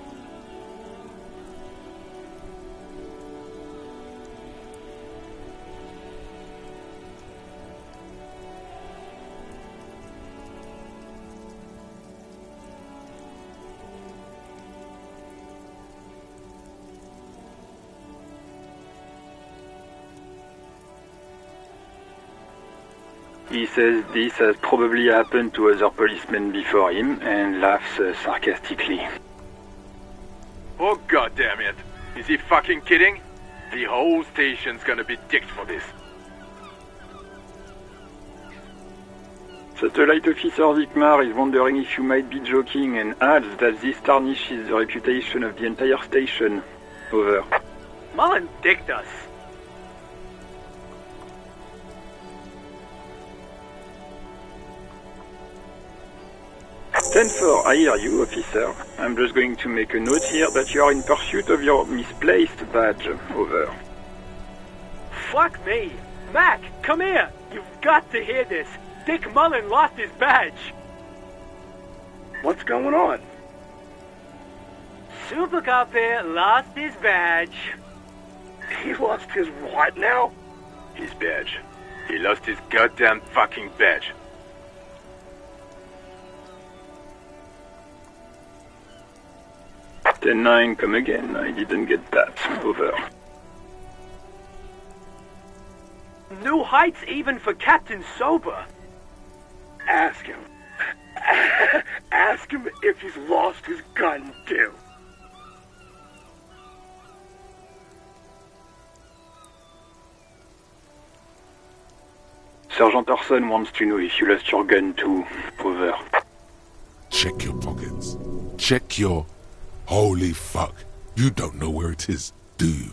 He says this has probably happened to other policemen before him and laughs sarcastically.
Oh goddamn it! Is he fucking kidding? The whole station's gonna be dicked for this.
Satellite Officer Vikmar is wondering if you might be joking and adds that this tarnishes the reputation of the entire station. Over.
Mullen dicked us.
Stanford, I hear you, officer. I'm just going to make a note here that you are in pursuit of your misplaced badge. Over.
Fuck me. Mac, come here. You've got to hear this. Dick Mullen lost his badge.
What's going on?
Super Cop here lost his badge.
He lost his what now?
His badge. He lost his goddamn fucking badge.
Ten 9, come again. I didn't get that. Over.
New heights even for Captain Sober.
Ask him. Ask him if he's lost his gun, too.
Sergeant Orson wants to know if you lost your gun too. Over.
Check your pockets. Check your... Holy fuck. You don't know where it is, do you?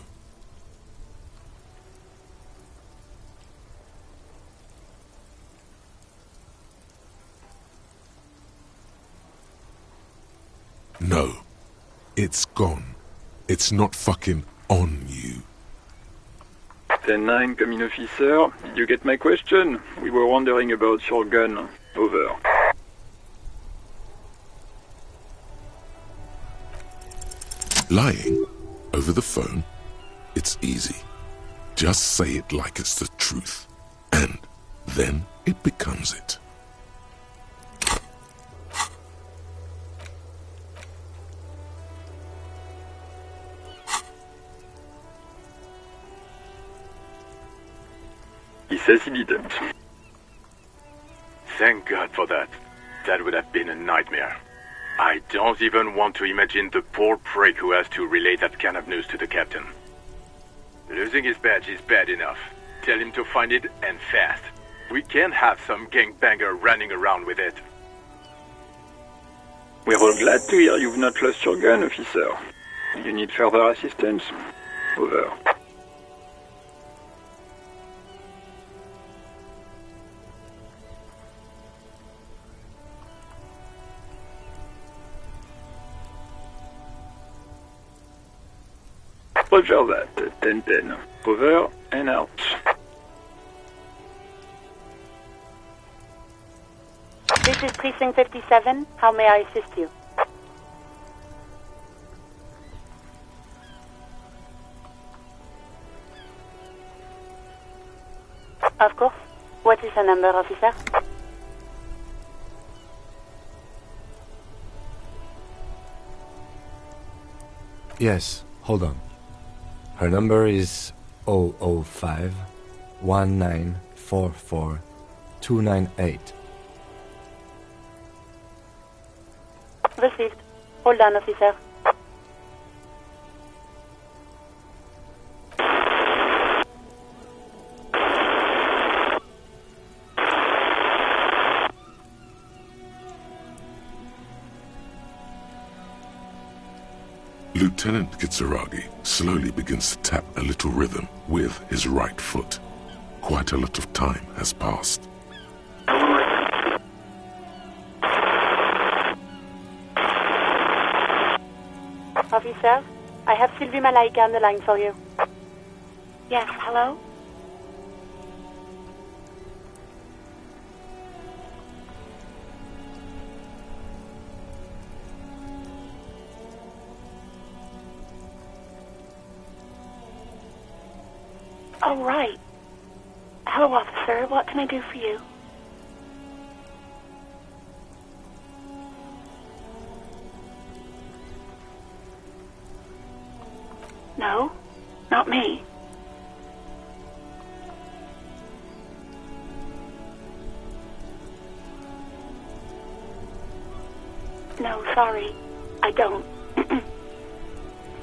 No. It's gone. It's not fucking on you.
10-9, come in, officer. Did you get my question? We were wondering about your gun. Over.
Lying over the phone, it's easy. Just say it like it's the truth, and then it becomes it.
He says he didn't.
Thank God for that. That would have been a nightmare. I don't even want to imagine the poor prick who has to relay that kind of news to the captain. Losing his badge is bad enough. Tell him to find it, and fast. We can't have some gangbanger running around with it.
We're all glad to hear you've not lost your gun, officer. You need further assistance? Over. Roger that. 10-10. Over and out.
This is Precinct 57. How may I assist you? Of course. What is the number, officer?
Yes, hold on. Her number is 005 1944 298.
Received. Hold on, officer.
Lieutenant Kitsuragi slowly begins to tap a little rhythm with his right foot. Quite a lot of time has passed.
Officer, I have Sylvie Malaika on the line for you.
Yes, hello? Oh, right. Hello, officer. What can I do for you? No, not me. No, sorry. I don't.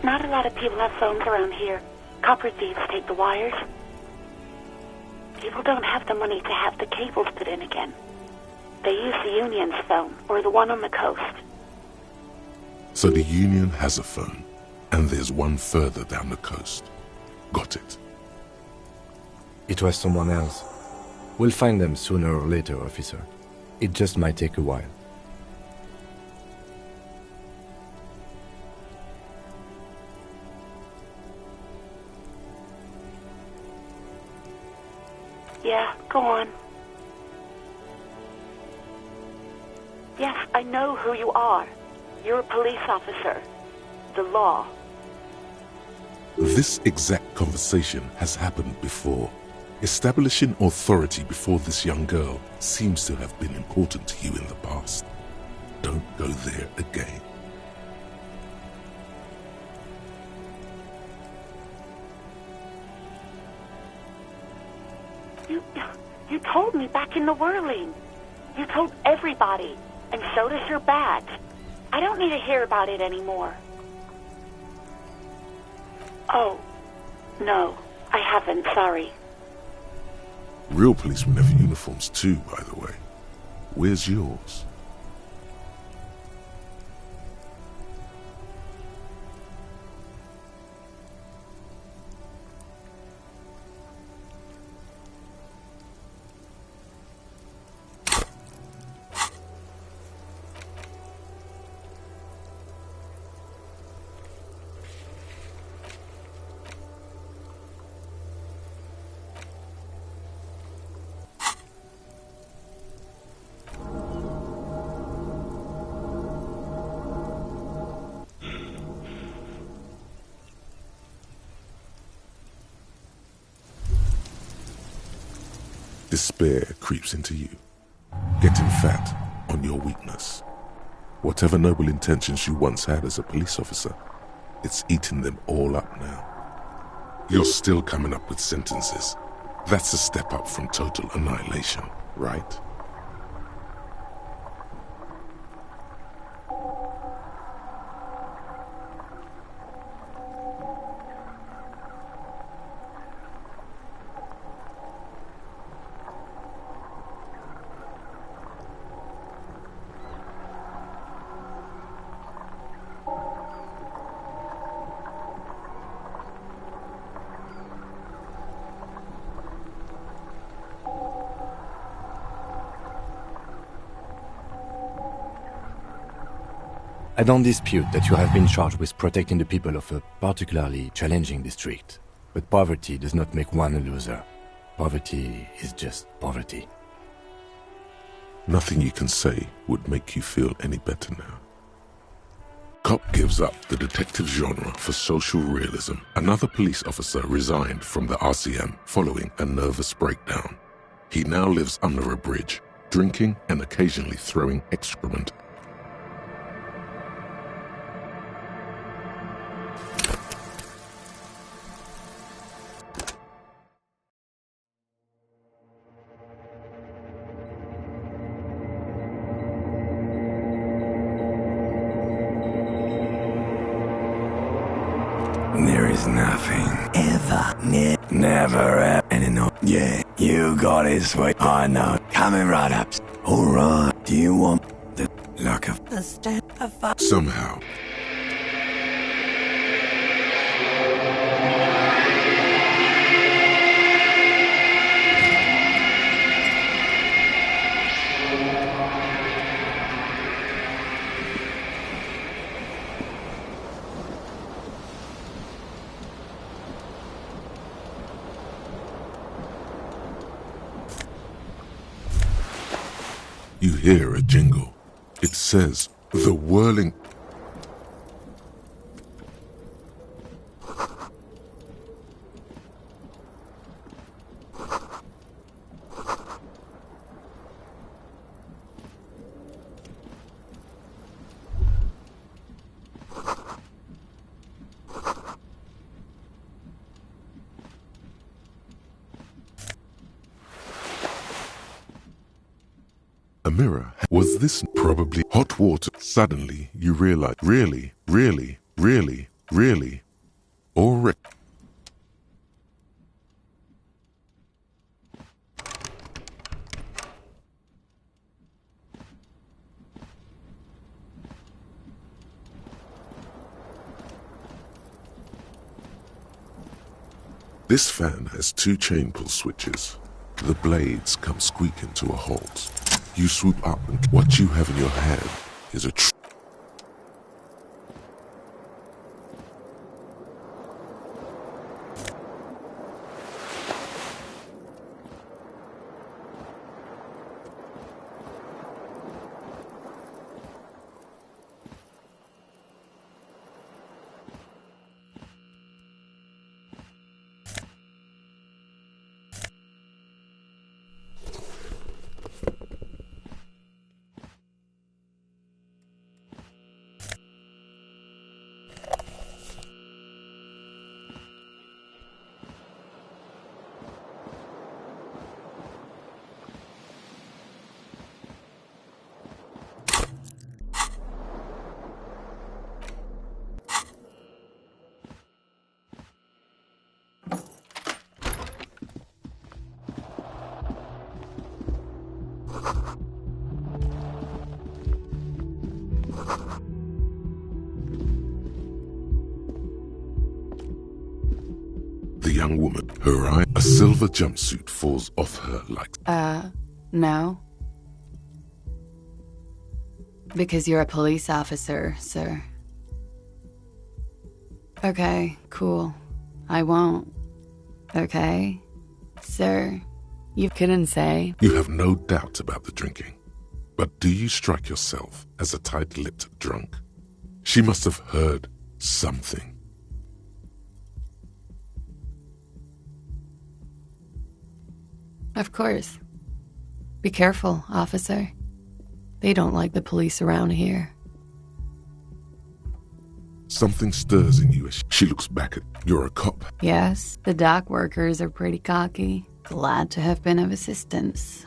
Not a lot of people have phones around here. Copper thieves take the wires. People don't have the money to have the cables put in again. They use the Union's phone, or the one on the coast.
So the Union has a phone, and there's one further down the coast. Got it.
It was someone else. We'll find them sooner or later, officer. It just might take a while.
Yeah, go on. Yes, I know who you are. You're a police officer. The law.
This exact conversation has happened before. Establishing authority before this young girl seems to have been important to you in the past. Don't go there again.
You told me back in the whirling. You told everybody, and so does your badge. I don't need to hear about it anymore. Oh, no, I haven't, sorry.
Real policemen have uniforms too, by the way. Where's yours? Despair creeps into you, getting fat on your weakness. Whatever noble intentions you once had as a police officer, it's eating them all up now. You're still coming up with sentences. That's a step up from total annihilation, right?
I don't dispute that you have been charged with protecting the people of a particularly challenging district. But poverty does not make one a loser. Poverty is just poverty.
Nothing you can say would make you feel any better now. Cop gives up the detective genre for social realism. Another police officer resigned from the RCM following a nervous breakdown. He now lives under a bridge, drinking and occasionally throwing excrement.
There is nothing ever, never, ever, and no, yeah, you got it, sweet. I know. Coming right up. All right. Do you want the luck of
The stand of
Somehow, you hear a jingle. It says, the whirling... A mirror. Was this probably hot water? Suddenly, you realize, really, or This fan has 2 chain pull switches. The blades come squeaking to a halt. You swoop up and what you have in your hand is a The young woman, her eye, a silver jumpsuit falls off her like...
No. Because you're a police officer, sir. Okay, cool. I won't. Okay? Sir, you couldn't say.
You have no doubt about the drinking. But do you strike yourself as a tight-lipped drunk? She must have heard something.
Of course. Be careful, officer. They don't like the police around here.
Something stirs in you as she looks back at... You're a cop.
Yes, the dock workers are pretty cocky. Glad to have been of assistance.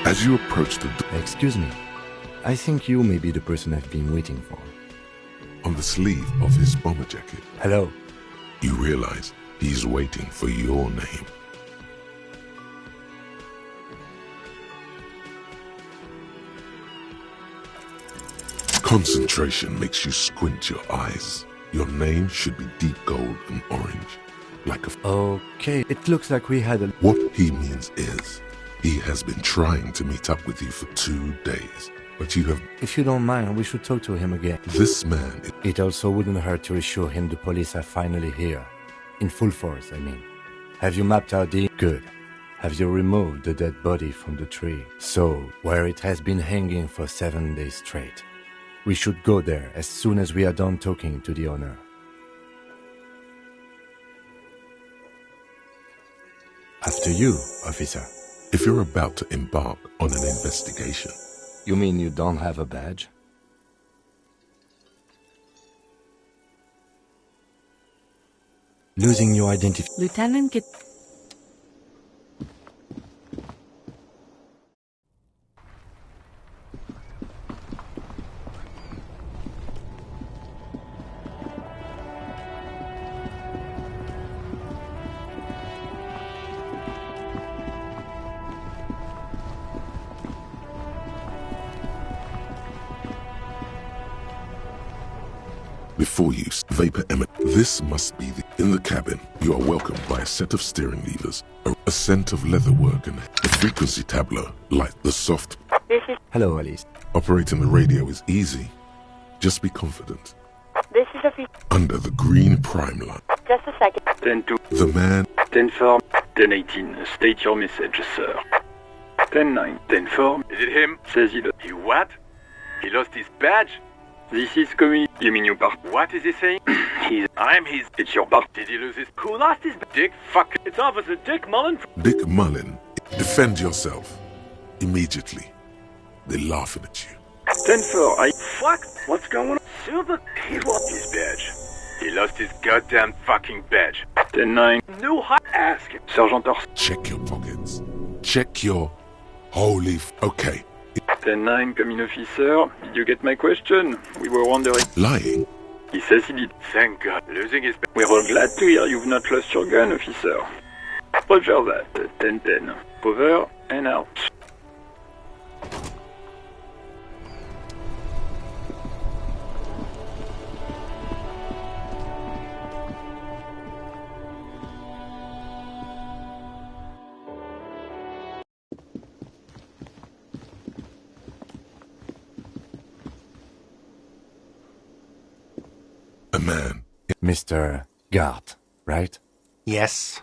As you approach the
Excuse me. I think you may be the person I've been waiting for.
On the sleeve of his bomber jacket,
Hello.
you realize he's waiting for your name. Concentration makes you squint your eyes. Your name should be deep gold and orange, like a...
Okay, it looks like we had a...
What he means is, he has been trying to meet up with you for 2 days, but you have...
If you don't mind, we should talk to him again.
This man...
It also wouldn't hurt to assure him the police are finally here. In full force, I mean. Have you mapped out the... Good. Have you removed the dead body from the tree? So, where it has been hanging for 7 days straight. We should go there as soon as we are done talking to the owner. After you, officer.
If you're about to embark on an investigation...
You mean you don't have a badge? Losing your identity...
Lieutenant
Before you, vapor emit. This must be the... In the cabin, you are welcomed by a set of steering levers, a scent of leatherwork, and a frequency tableau, like the soft...
Hello, Alice.
Operating the radio is easy. Just be confident.
This is a...
Under the green prime line.
Just a second.
10-2.
The man...
10-4. 10-18. State your message, sir. 10-9. 10-4.
Is it him?
Says he...
He what? He lost his badge?
This is coming. You mean your part?
What is he saying?
I'm his... It's your part.
Did he lose his...
Who lost his...
Dick? Fuck.
It's Officer Dick Mullen.
Dick Mullen. Defend yourself. immediately. They're laughing at you.
10-4,
Fuck! What's going on? Super, he lost
His badge. He lost his goddamn fucking badge.
10-9.
new hot ask.
Sergeant Orsi.
Check your pockets. Check your holy okay.
10-9, come in, officer. Did you get my question? We were wondering.
Lying?
He says he did.
Thank God. Losing his badge.
We're all glad to hear you've not lost your gun, officer. Roger that. 10-10. Over and out.
A man.
Mr. Gart, right?
Yes.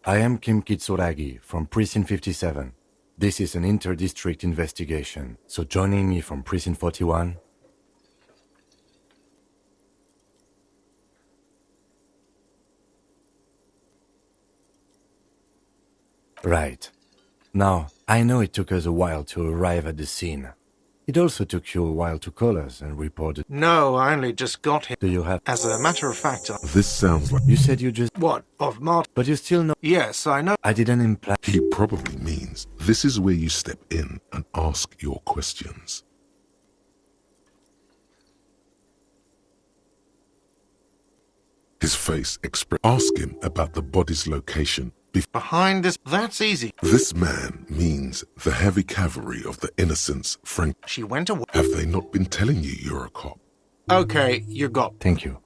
I am Kim Kitsuragi from Precinct 57. This is an inter-district investigation, so joining me from Precinct 41... Right. Now, I know it took us a while to arrive at the scene. It also took you a while to call us and report it.
No, I only just got here.
Do you have...
As a matter of fact,
This sounds like...
You said you just...
What? Of Martin?
But you still know...
Yes, I know.
I didn't imply...
He probably means this is where you step in and ask your questions. His face expressed. Ask him about the body's location.
Behind this, that's easy.
This man means the heavy cavalry of the innocents, Frank.
She went away.
Have they not been telling you you're a cop?
Okay, you got.
Thank you.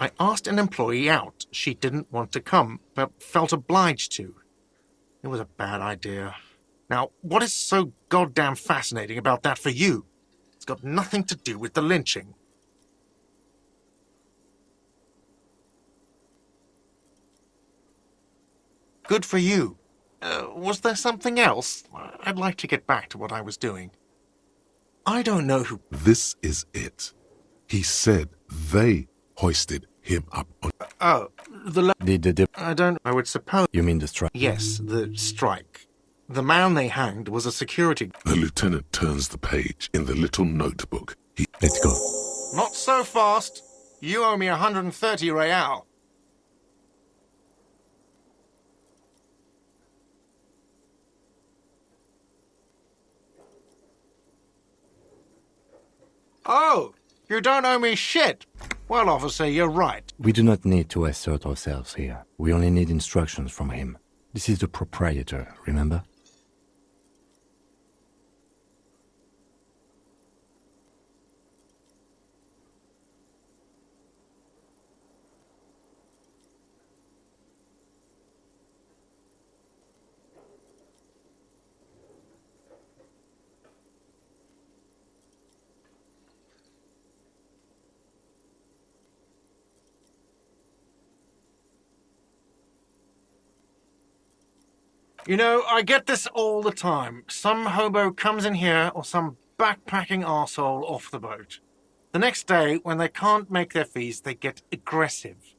I asked an employee out. She didn't want to come, but felt obliged to. It was a bad idea. Now, what is so goddamn fascinating about that for you? It's got nothing to do with the lynching. Good for you. Was there something else? I'd like to get back to what I was doing. I don't know who...
This is it. He said they hoisted him up on...
Oh,
The
I don't... I would suppose...
You mean the strike?
Yes, the strike. The man they hanged was a security...
The lieutenant turns the page in the little notebook.
Let's go.
Not so fast. You owe me 130 real. Oh, you don't owe me shit. Well, officer, you're right.
We do not need to assert ourselves here. We only need instructions from him. This is the proprietor, remember?
You know, I get this all the time. Some hobo comes in here or some backpacking arsehole off the boat. The next day, when they can't make their fees, they get aggressive.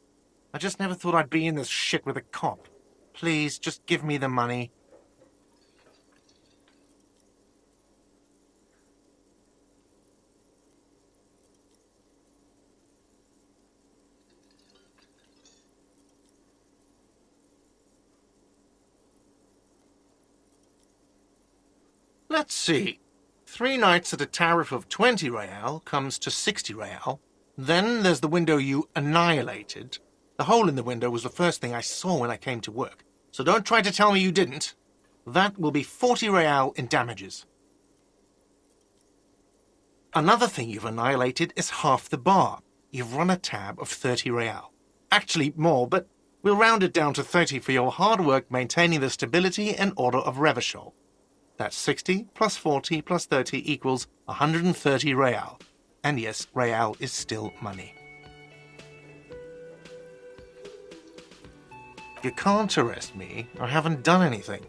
I just never thought I'd be in this shit with a cop. Please, just give me the money. Let's see. 3 nights at a tariff of 20 real comes to 60 real. Then there's the window you annihilated. The hole in the window was the first thing I saw when I came to work. So don't try to tell me you didn't. That will be 40 real in damages. Another thing you've annihilated is half the bar. You've run a tab of 30 real. Actually more, but we'll round it down to 30 for your hard work maintaining the stability and order of Revachol. That's 60 plus 40 plus 30 equals 130 real. And yes, real is still money. You can't arrest me. I haven't done anything.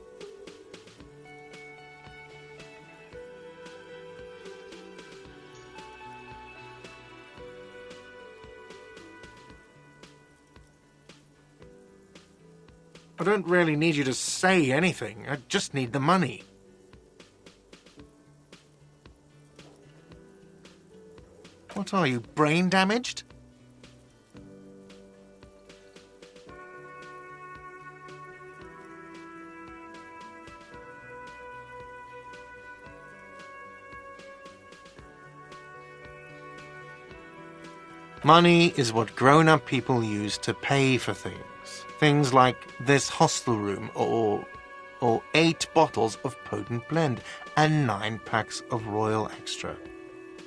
I don't really need you to say anything. I just need the money. What are you, brain damaged? Money is what grown-up people use to pay for things. Things like this hostel room or 8 bottles of potent blend and 9 packs of Royal Extra.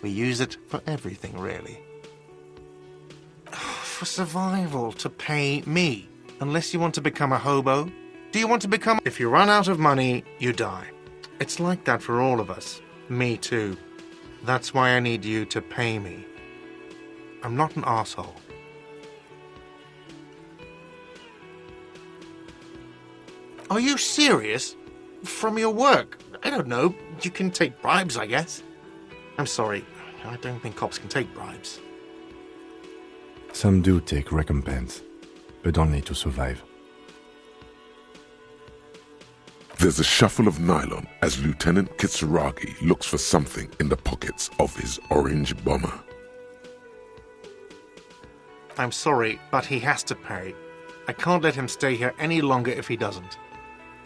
We use it for everything, really. For survival, to pay me. Unless you want to become a hobo. Do you want to become... If you run out of money, you die. It's like that for all of us. Me too. That's why I need you to pay me. I'm not an arsehole. Are you serious? From your work? I don't know. You can take bribes, I guess. I'm sorry. I don't think cops can take bribes.
Some do take recompense, but only to survive.
There's a shuffle of nylon as Lieutenant Kitsuragi looks for something in the pockets of his orange bomber.
I'm sorry, but he has to pay. I can't let him stay here any longer if he doesn't.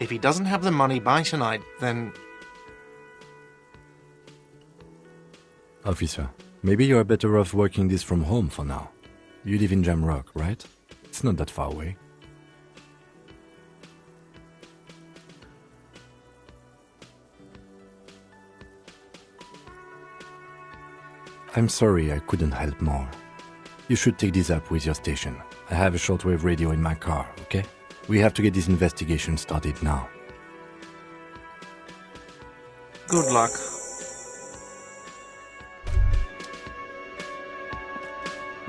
If he doesn't have the money by tonight, then...
Officer, maybe you're better off working this from home for now. You live in Jamrock, right? It's not that far away. I'm sorry I couldn't help more. You should take this up with your station. I have a shortwave radio in my car, okay? We have to get this investigation started now.
Good luck.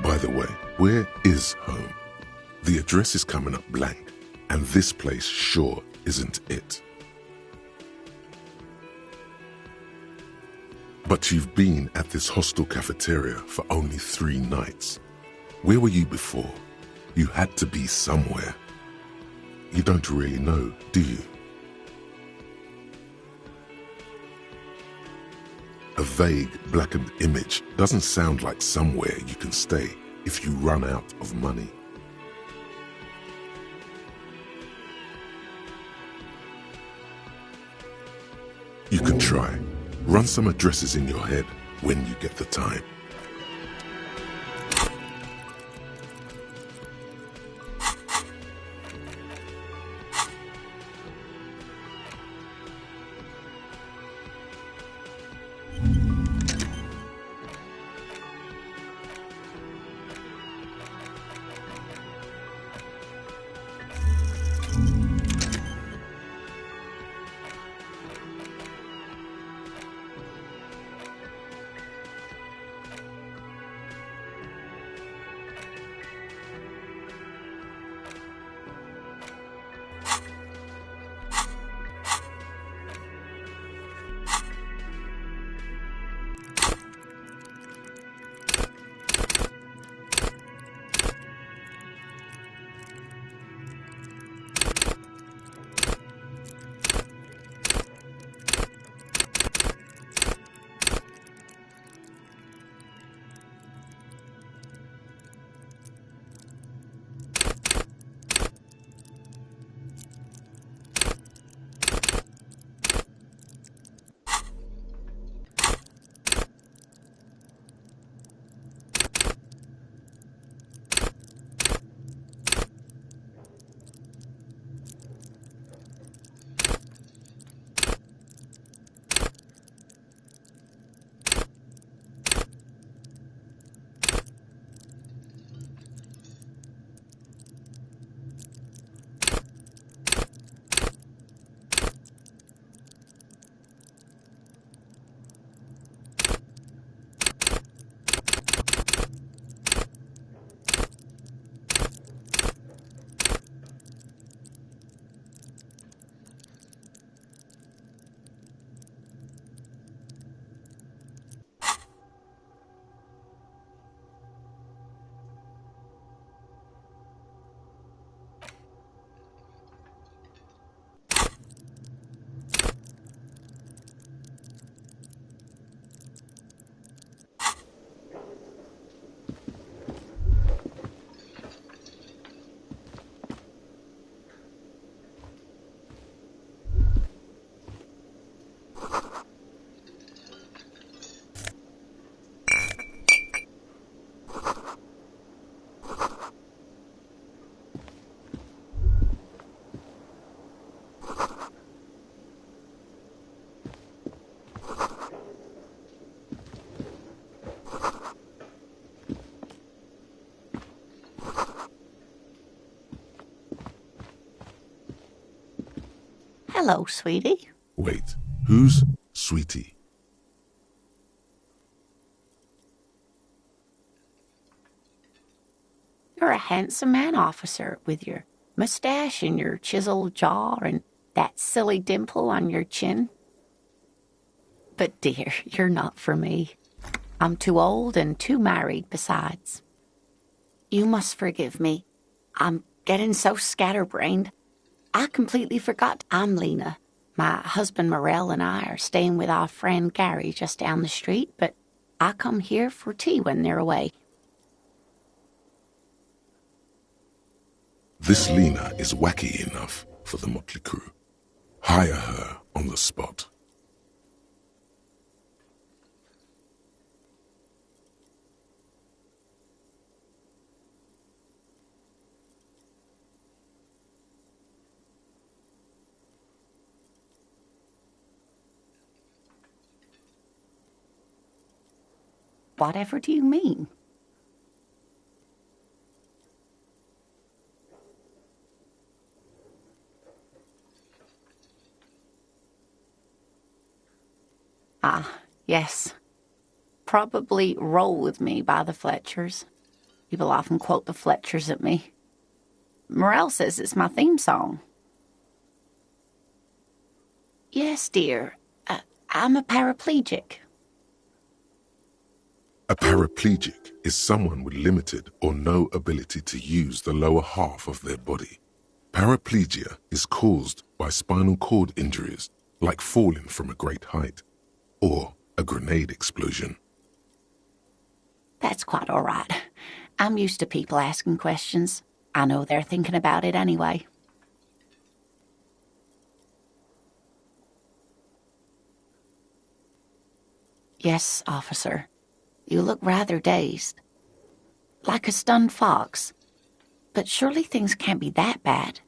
By the way, where is home? The address is coming up blank, and this place sure isn't it. But you've been at this hostel cafeteria for only 3 nights. Where were you before? You had to be somewhere. You don't really know, do you? A vague, blackened image doesn't sound like somewhere you can stay if you run out of money. You can try. Run some addresses in your head when you get the time.
Hello, sweetie.
Wait, who's Sweetie?
You're a handsome man, officer, with your mustache and your chiseled jaw and that silly dimple on your chin. But dear, you're not for me. I'm too old and too married besides. You must forgive me. I'm getting so scatterbrained. I completely forgot I'm Lena. My husband Morel and I are staying with our friend Gary just down the street, but I come here for tea when they're away.
This Lena is wacky enough for the motley crew. Hire her on the spot.
Whatever do you mean? Ah, yes. Probably Roll With Me by the Fletchers. People often quote the Fletchers at me. Morel says it's my theme song. Yes, dear. I'm a paraplegic.
A paraplegic is someone with limited or no ability to use the lower half of their body. Paraplegia is caused by spinal cord injuries, like falling from a great height, or a grenade explosion.
That's quite all right. I'm used to people asking questions. I know they're thinking about it anyway. Yes, officer. You look rather dazed. Like a stunned fox. But surely things can't be that bad.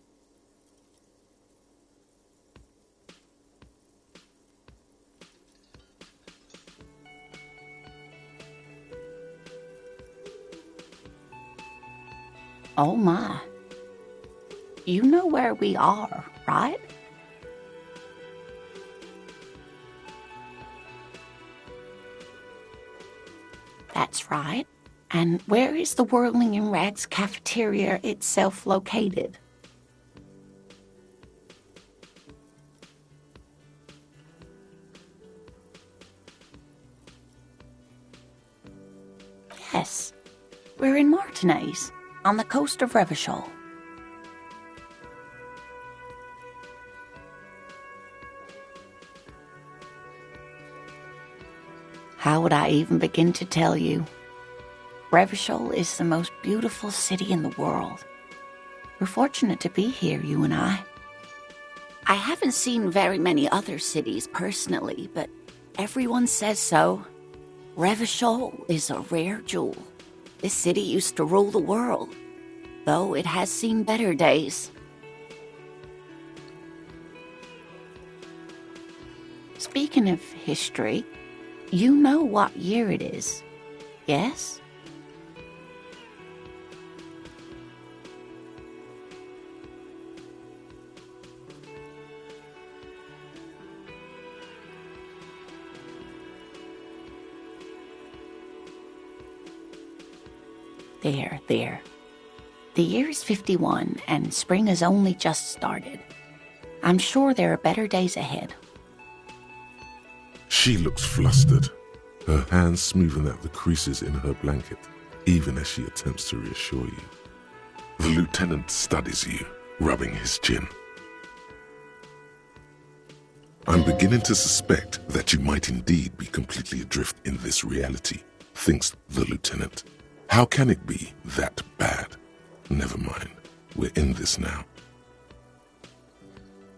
Oh my. You know where we are, right? That's right. And where is the Whirling in Rags cafeteria itself located? Yes. We're in Martinez, on the coast of Revachol. How would I even begin to tell you? Revachol is the most beautiful city in the world. We're fortunate to be here, you and I. I haven't seen very many other cities personally, but everyone says so. Revachol is a rare jewel. This city used to rule the world, though it has seen better days. Speaking of history, you know what year it is, yes? There. The year is 51, and spring has only just started. I'm sure there are better days ahead.
She looks flustered, her hands smoothing out the creases in her blanket, even as she attempts to reassure you. The lieutenant studies you, rubbing his chin. I'm beginning to suspect that you might indeed be completely adrift in this reality, thinks the lieutenant. How can it be that bad? Never mind, we're in this now.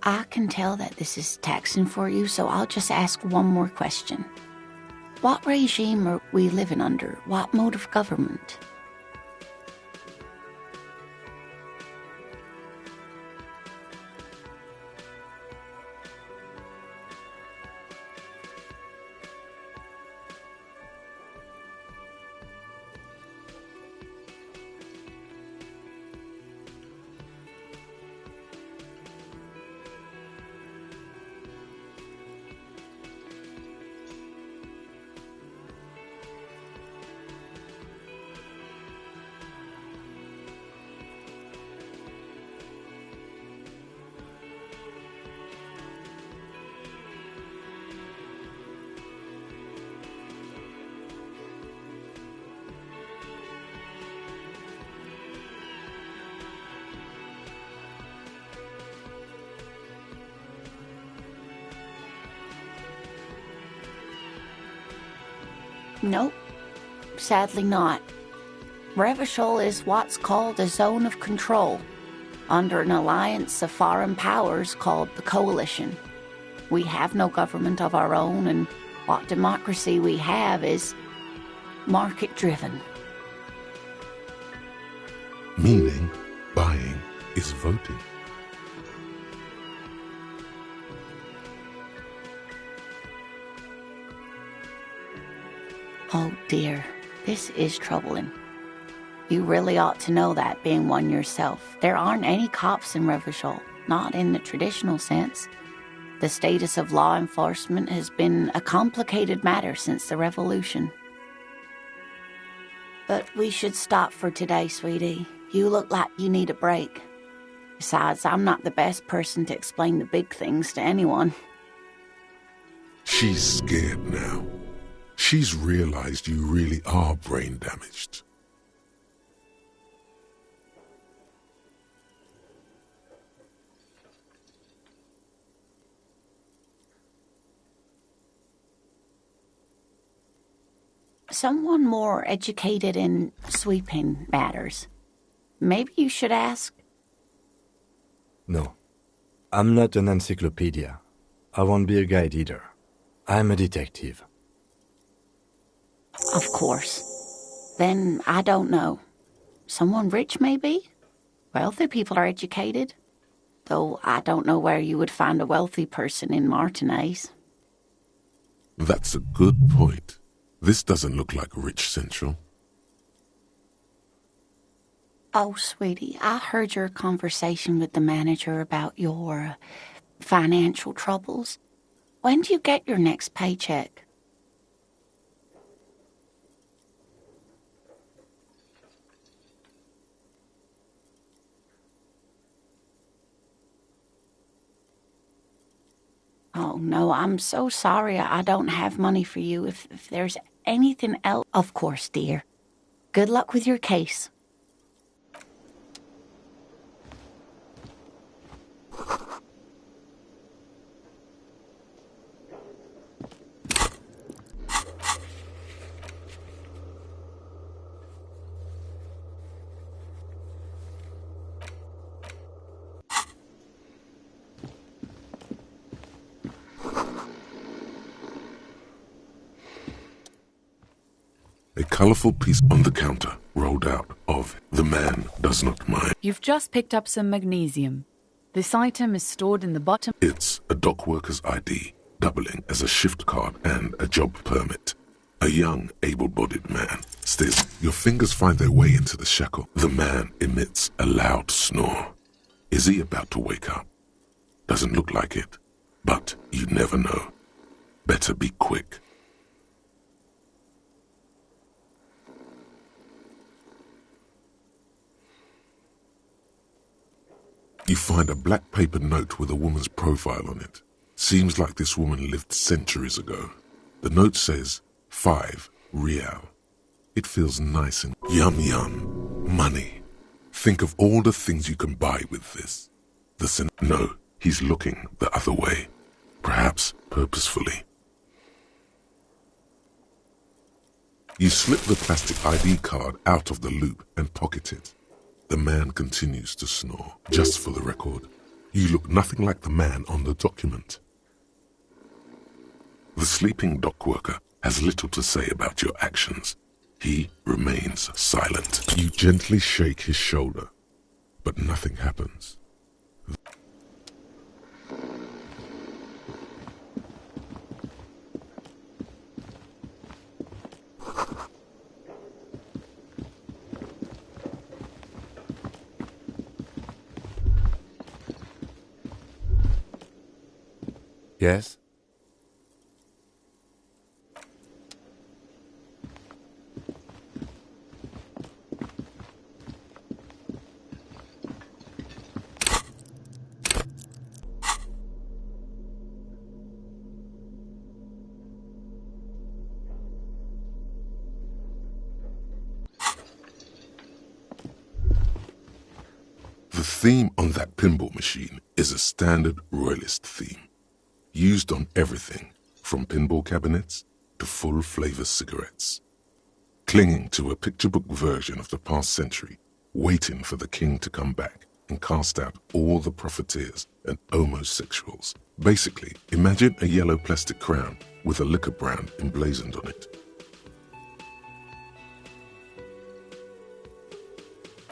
I can tell that this is taxing for you, so I'll just ask one more question. What regime are we living under? What mode of government? Nope. Sadly not. Revachol is what's called a zone of control, under an alliance of foreign powers called the Coalition. We have no government of our own, and what democracy we have is market-driven.
Meaning, buying is voting.
Oh dear, this is troubling. You really ought to know that, being one yourself. There aren't any cops in Revachol, not in the traditional sense. The status of law enforcement has been a complicated matter since the revolution. But we should stop for today, sweetie. You look like you need a break. Besides, I'm not the best person to explain the big things to anyone.
She's scared now. She's realized you really are brain damaged.
Someone more educated in sweeping matters. Maybe you should ask.
No. I'm not an encyclopedia. I won't be a guide either. I'm a detective.
Of course. Then I don't know. Someone rich, maybe? Wealthy people are educated. Though I don't know where you would find a wealthy person in Martinez.
That's a good point. This doesn't look like Rich Central.
Oh, sweetie, I heard your conversation with the manager about your financial troubles. When do you get your next paycheck? Oh, no, I'm so sorry I don't have money for you. If there's anything else... Of course, dear. Good luck with your case.
A colourful piece on the counter rolled out of "The Man Does Not Mind."
You've just picked up some magnesium. This item is stored in the bottom...
It's a dock worker's ID, doubling as a shift card and a job permit. A young, able-bodied man stares. Your fingers find their way into the shackle. The man emits a loud snore. Is he about to wake up? Doesn't look like it, but you never know. Better be quick. You find a black paper note with a woman's profile on it. Seems like this woman lived centuries ago. The note says, 5 real. It feels nice and yum. Money. Think of all the things you can buy with this. No, he's looking the other way. Perhaps purposefully. You slip the plastic ID card out of the loop and pocket it. The man continues to snore. Just for the record, you look nothing like the man on the document. The sleeping dock worker has little to say about your actions. He remains silent. You gently shake his shoulder, but nothing happens.
Yes?
The theme on that pinball machine is a standard royalist theme, used on everything from pinball cabinets to full-flavor cigarettes, clinging to a picture book version of the past century, waiting for the king to come back and cast out all the profiteers and homosexuals. Basically, imagine a yellow plastic crown with a liquor brand emblazoned on it.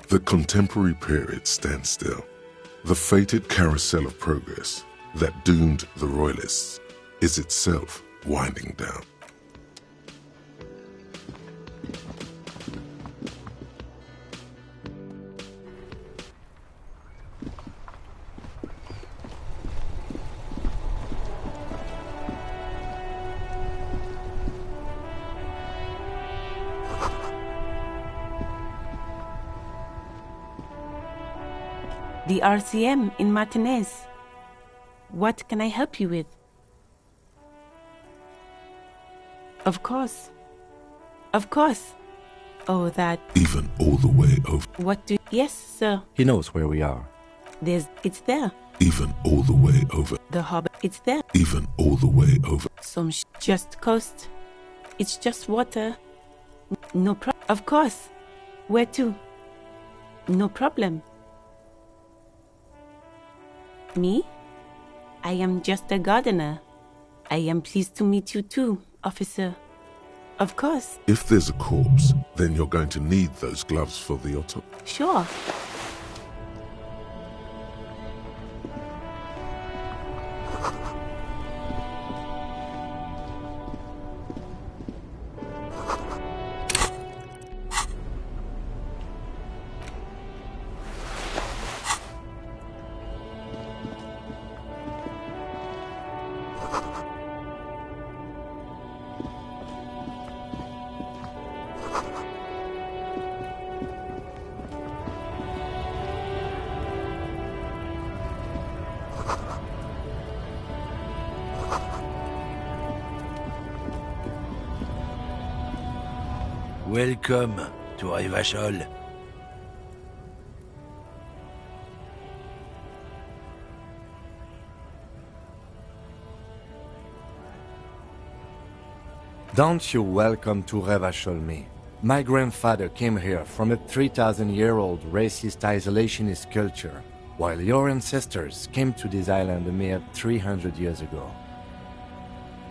The contemporary period stands still. The fated carousel of progress that doomed the royalists is itself winding down.
The RCM in Martinez. What can I help you with? Of course. Of course. Oh, that...
Even all the way over.
What do... Yes, sir.
He knows where we are.
It's there.
Even all the way over.
The harbor. It's there.
Even all the way over.
Some just coast. It's just water. No problem. Of course. Where to? No problem. Me? I am just a gardener. I am pleased to meet you too, officer. Of course.
If there's a corpse, then you're going to need those gloves for the autopsy.
Sure.
Welcome to Revachol.
Don't you welcome to Revachol me. My grandfather came here from a 3,000-year-old racist isolationist culture, while your ancestors came to this island a mere 300 years ago.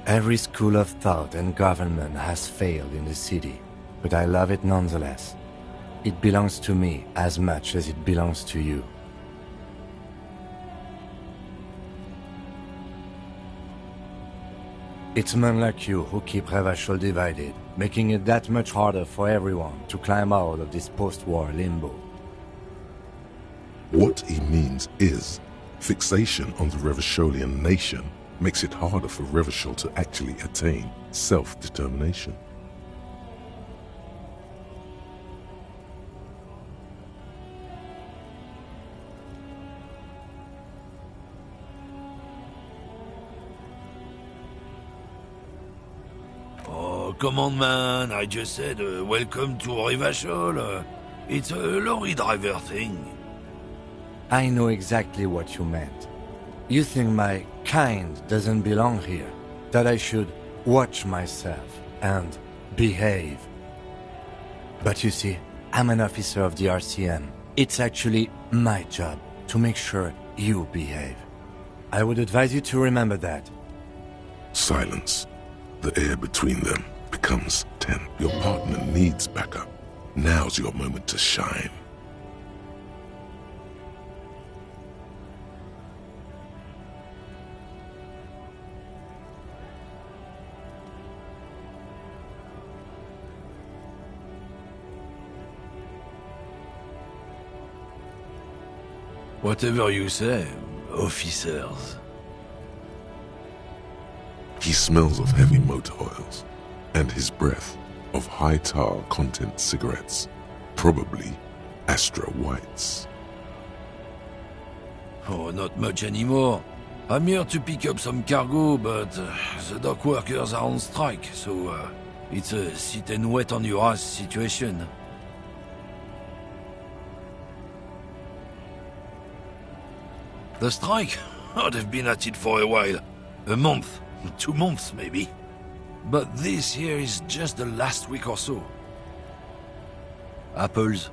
Every school of thought and government has failed in the city, but I love it nonetheless. It belongs to me as much as it belongs to you. It's men like you who keep Revachol divided, making it that much harder for everyone to climb out of this post-war limbo.
What he means is, fixation on the Revacholian nation makes it harder for Revachol to actually attain self-determination.
Come on, man, I just said welcome to Revachol. It's a lorry driver thing.
I know exactly what you meant. You think my kind doesn't belong here, that I should watch myself and behave. But you see, I'm an officer of the RCM. It's actually my job to make sure you behave. I would advise you to remember that.
Silence. The air between them becomes tense. Your partner needs backup. Now's your moment to shine.
Whatever you say, officers.
He smells of heavy motor oils, and his breath of high tar content cigarettes, probably Astra Whites.
Oh, not much anymore. I'm here to pick up some cargo, but the dock workers are on strike, so it's a sit and wait on your ass situation. The strike? Oh, they've been at it for a while. A month. 2 months, maybe.
but this here is just the last week or so. Apples.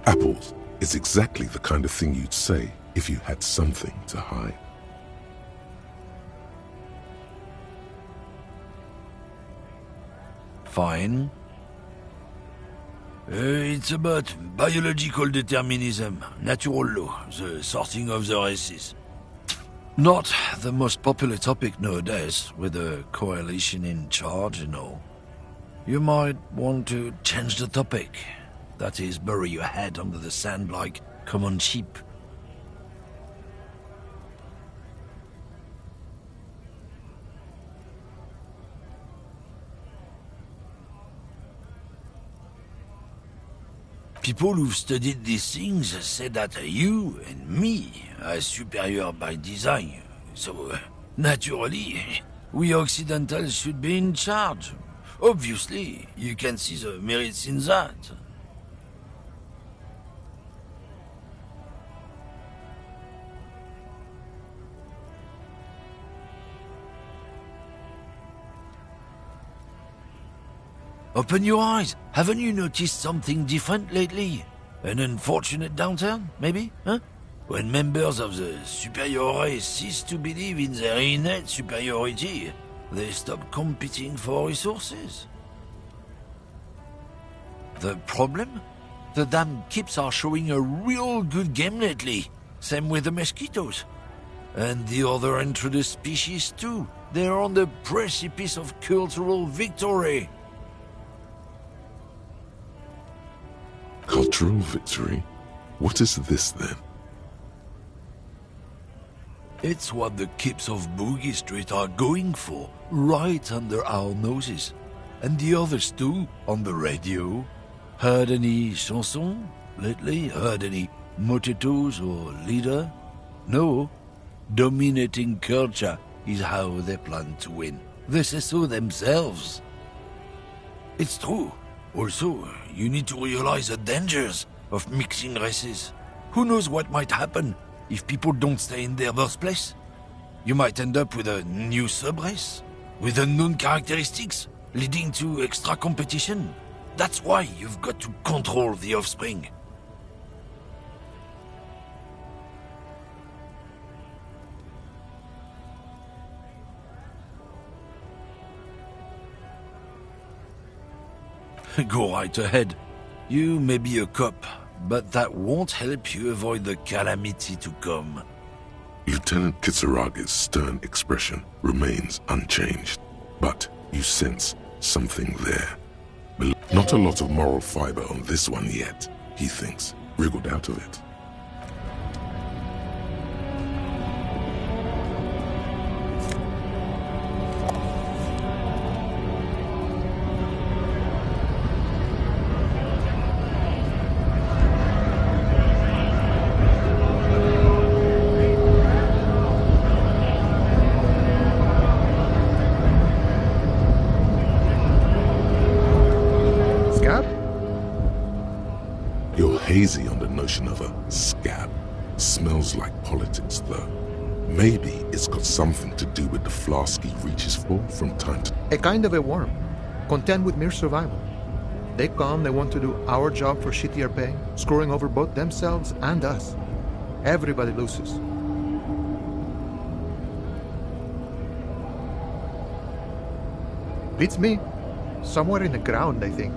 Apples is exactly the kind of thing you'd say if you had something to hide.
Fine. It's about biological determinism, natural law, the sorting of the races. Not the most popular topic nowadays, with the coalition in charge and all. You might want to change the topic. That is, bury your head under the sand like common sheep. People who've studied these things say that you and me are superior by design. So, naturally, we Occidentals should be in charge. Obviously, you can see the merits in that. Open your eyes. Haven't you noticed something different lately? An unfortunate downturn, maybe? Huh? When members of the superior race cease to believe in their innate superiority, they stop competing for resources. The problem? The damn kips are showing a real good game lately. Same with the mosquitoes. And the other introduced species too. They're on the precipice of cultural victory.
Cultural victory? What is this then?
It's what the kips of Boogie Street are going for, right under our noses. And the others too, on the radio. Heard any chansons lately? Heard any motetos or leader? No. Dominating culture is how they plan to win. They say so themselves. It's true. Also, you need to realize the dangers of mixing races. Who knows what might happen if people don't stay in their birthplace? You might end up with a new sub-race, with unknown characteristics, leading to extra competition. That's why you've got to control the offspring. Go right ahead. You may be a cop, but that won't help you avoid the calamity to come.
Lieutenant Kisaraga's stern expression remains unchanged, but you sense something there. Not a lot of moral fiber on this one yet, he thinks, wriggled out of it. Hazy on the notion of a scab. Smells like politics, though. Maybe it's got something to do with the flask he reaches for from time to time.
A kind of a worm, content with mere survival. They come, they want to do our job for shittier pay, screwing over both themselves and us. Everybody loses. Beats me. Somewhere in the ground, I think.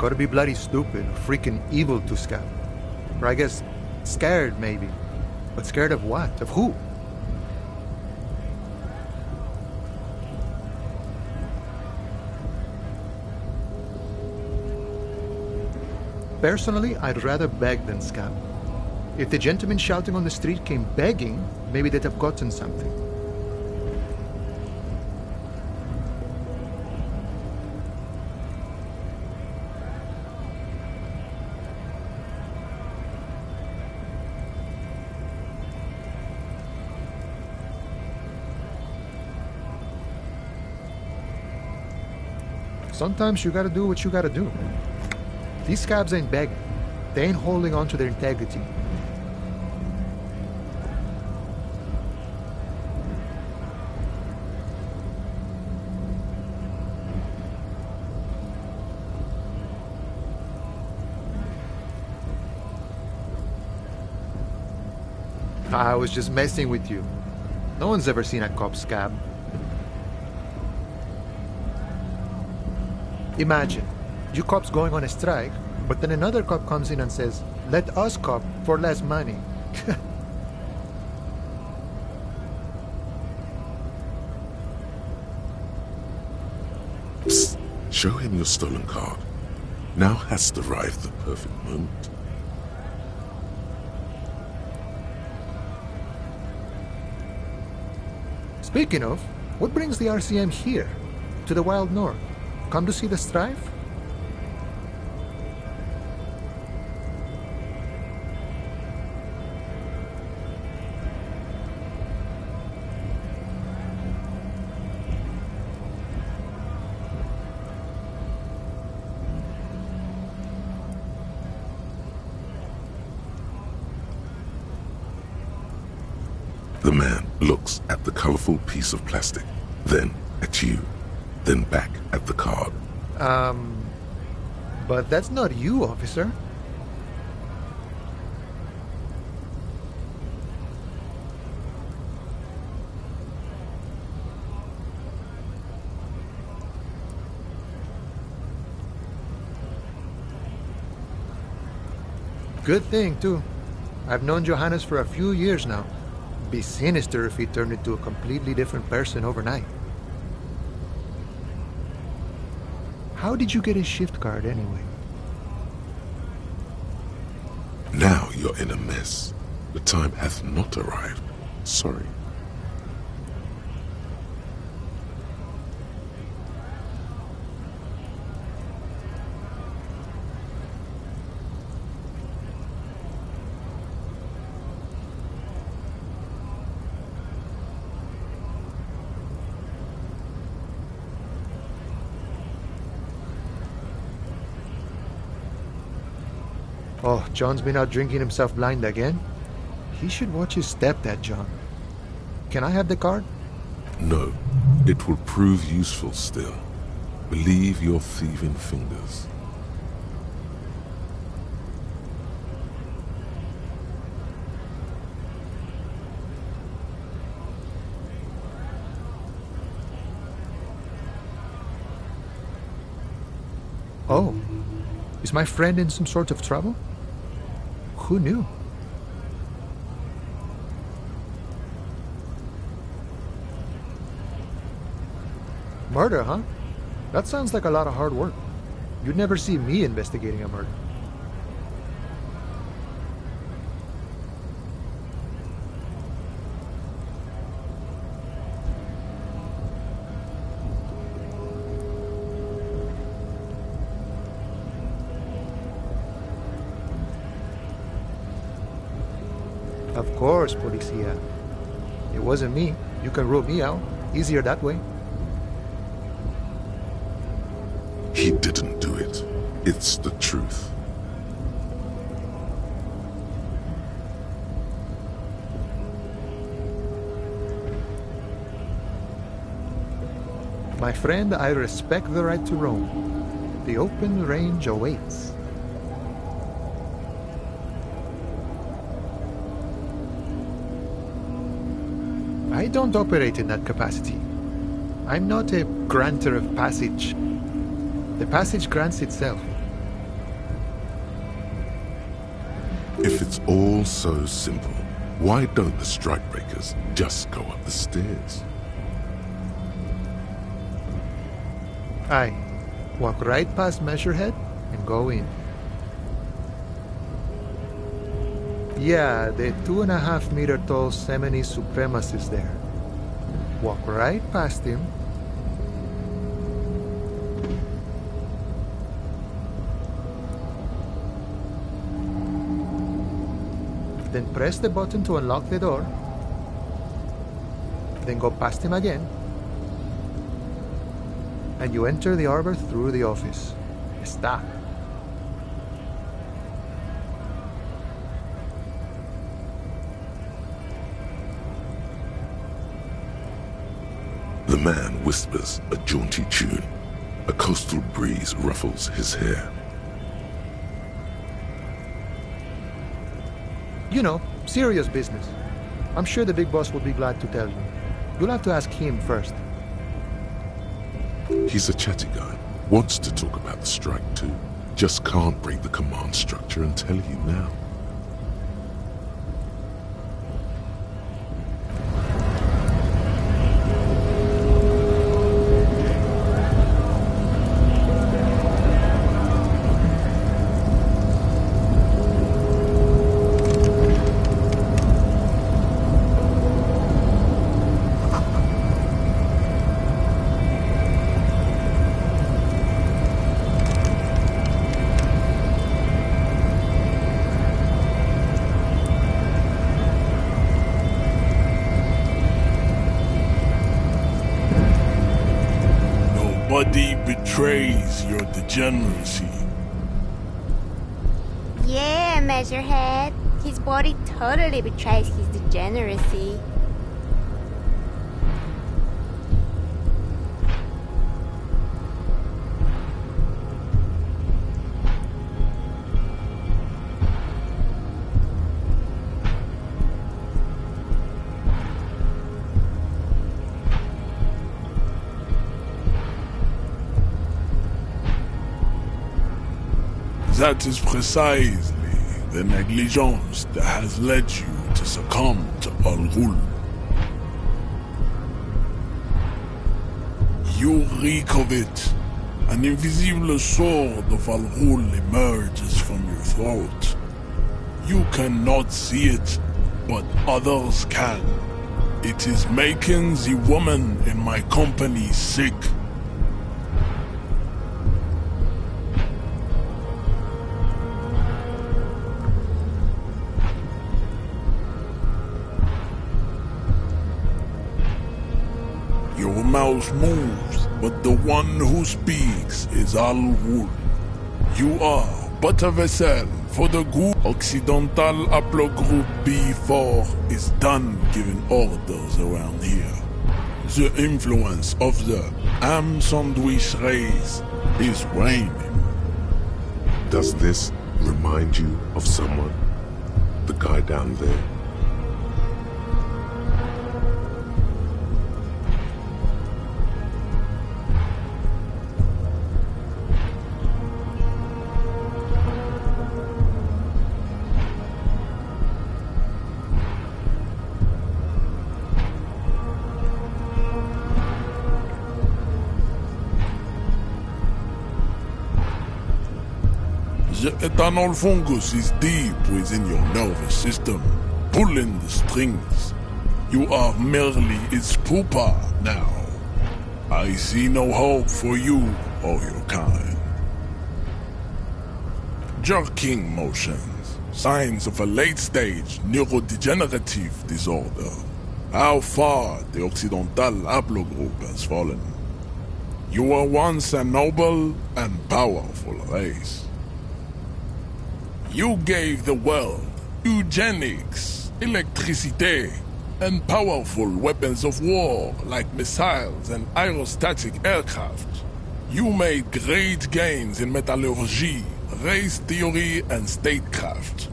Gotta be bloody stupid or freaking evil to scab. Or I guess scared, maybe. But scared of what? Of who? Personally, I'd rather beg than scab. If the gentleman shouting on the street came begging, maybe they'd have gotten something. Sometimes you gotta do what you gotta do. These scabs ain't begging. They ain't holding on to their integrity. I was just messing with you. No one's ever seen a cop scab. Imagine, you cops going on a strike, but then another cop comes in and says, "Let us cop for less money."
Psst. Show him your stolen card. Now has arrived the perfect moment.
Speaking of, what brings the RCM here, to the Wild North? Come to see the strife?
The man looks at the colorful piece of plastic, then at you, then back at the card.
But that's not you, officer. Good thing, too. I've known Johannes for a few years now. Be sinister if he turned into a completely different person overnight. How did you get his shift card anyway?
Now you're in a mess. The time hath not arrived. Sorry.
Oh, John's been out drinking himself blind again? He should watch his step, that John. Can I have the card?
No, it will prove useful still. Believe your thieving fingers.
Oh, is my friend in some sort of trouble? Who knew? Murder, huh? That sounds like a lot of hard work. You'd never see me investigating a murder. Of course, Policia. It wasn't me. You can rule me out. Easier that way.
He didn't do it. It's the truth.
My friend, I respect the right to roam. The open range awaits. I don't operate in that capacity. I'm not a granter of passage. The passage grants itself.
If it's all so simple, why don't the strikebreakers just go up the stairs?
Aye. Walk right past Measurehead and go in. Yeah, the 2.5 meter tall Semini Supremacist is there. Walk right past him. Then press the button to unlock the door. Then go past him again. And you enter the arbor through the office. Está.
The man whispers a jaunty tune. A coastal breeze ruffles his hair.
You know, serious business. I'm sure the big boss will be glad to tell you. You'll have to ask him first.
He's a chatty guy. Wants to talk about the strike too. Just can't break the command structure and tell you now.
Nobody betrays your degeneracy.
Yeah, Measurehead. His body totally betrays his degeneracy.
That is precisely the negligence that has led you to succumb to Al Ghul. You reek of it. An invisible sword of Al Ghul emerges from your throat. You cannot see it, but others can. It is making the woman in my company sick. Your mouth moves, but the one who speaks is Al Ghul. You are but a vessel for the group. Occidental Haplogroup B4 is done giving orders around here. The influence of the ham sandwich race is waning.
Does this remind you of someone? The guy down there?
The ethanol fungus is deep within your nervous system, pulling the strings. You are merely its pupa now. I see no hope for you or your kind. Jerking motions, signs of a late-stage neurodegenerative disorder. How far the Occidental Haplogroup has fallen. You were once a noble and powerful race. You gave the world eugenics, electricity, and powerful weapons of war like missiles and aerostatic aircraft. You made great gains in metallurgy, race theory, and statecraft.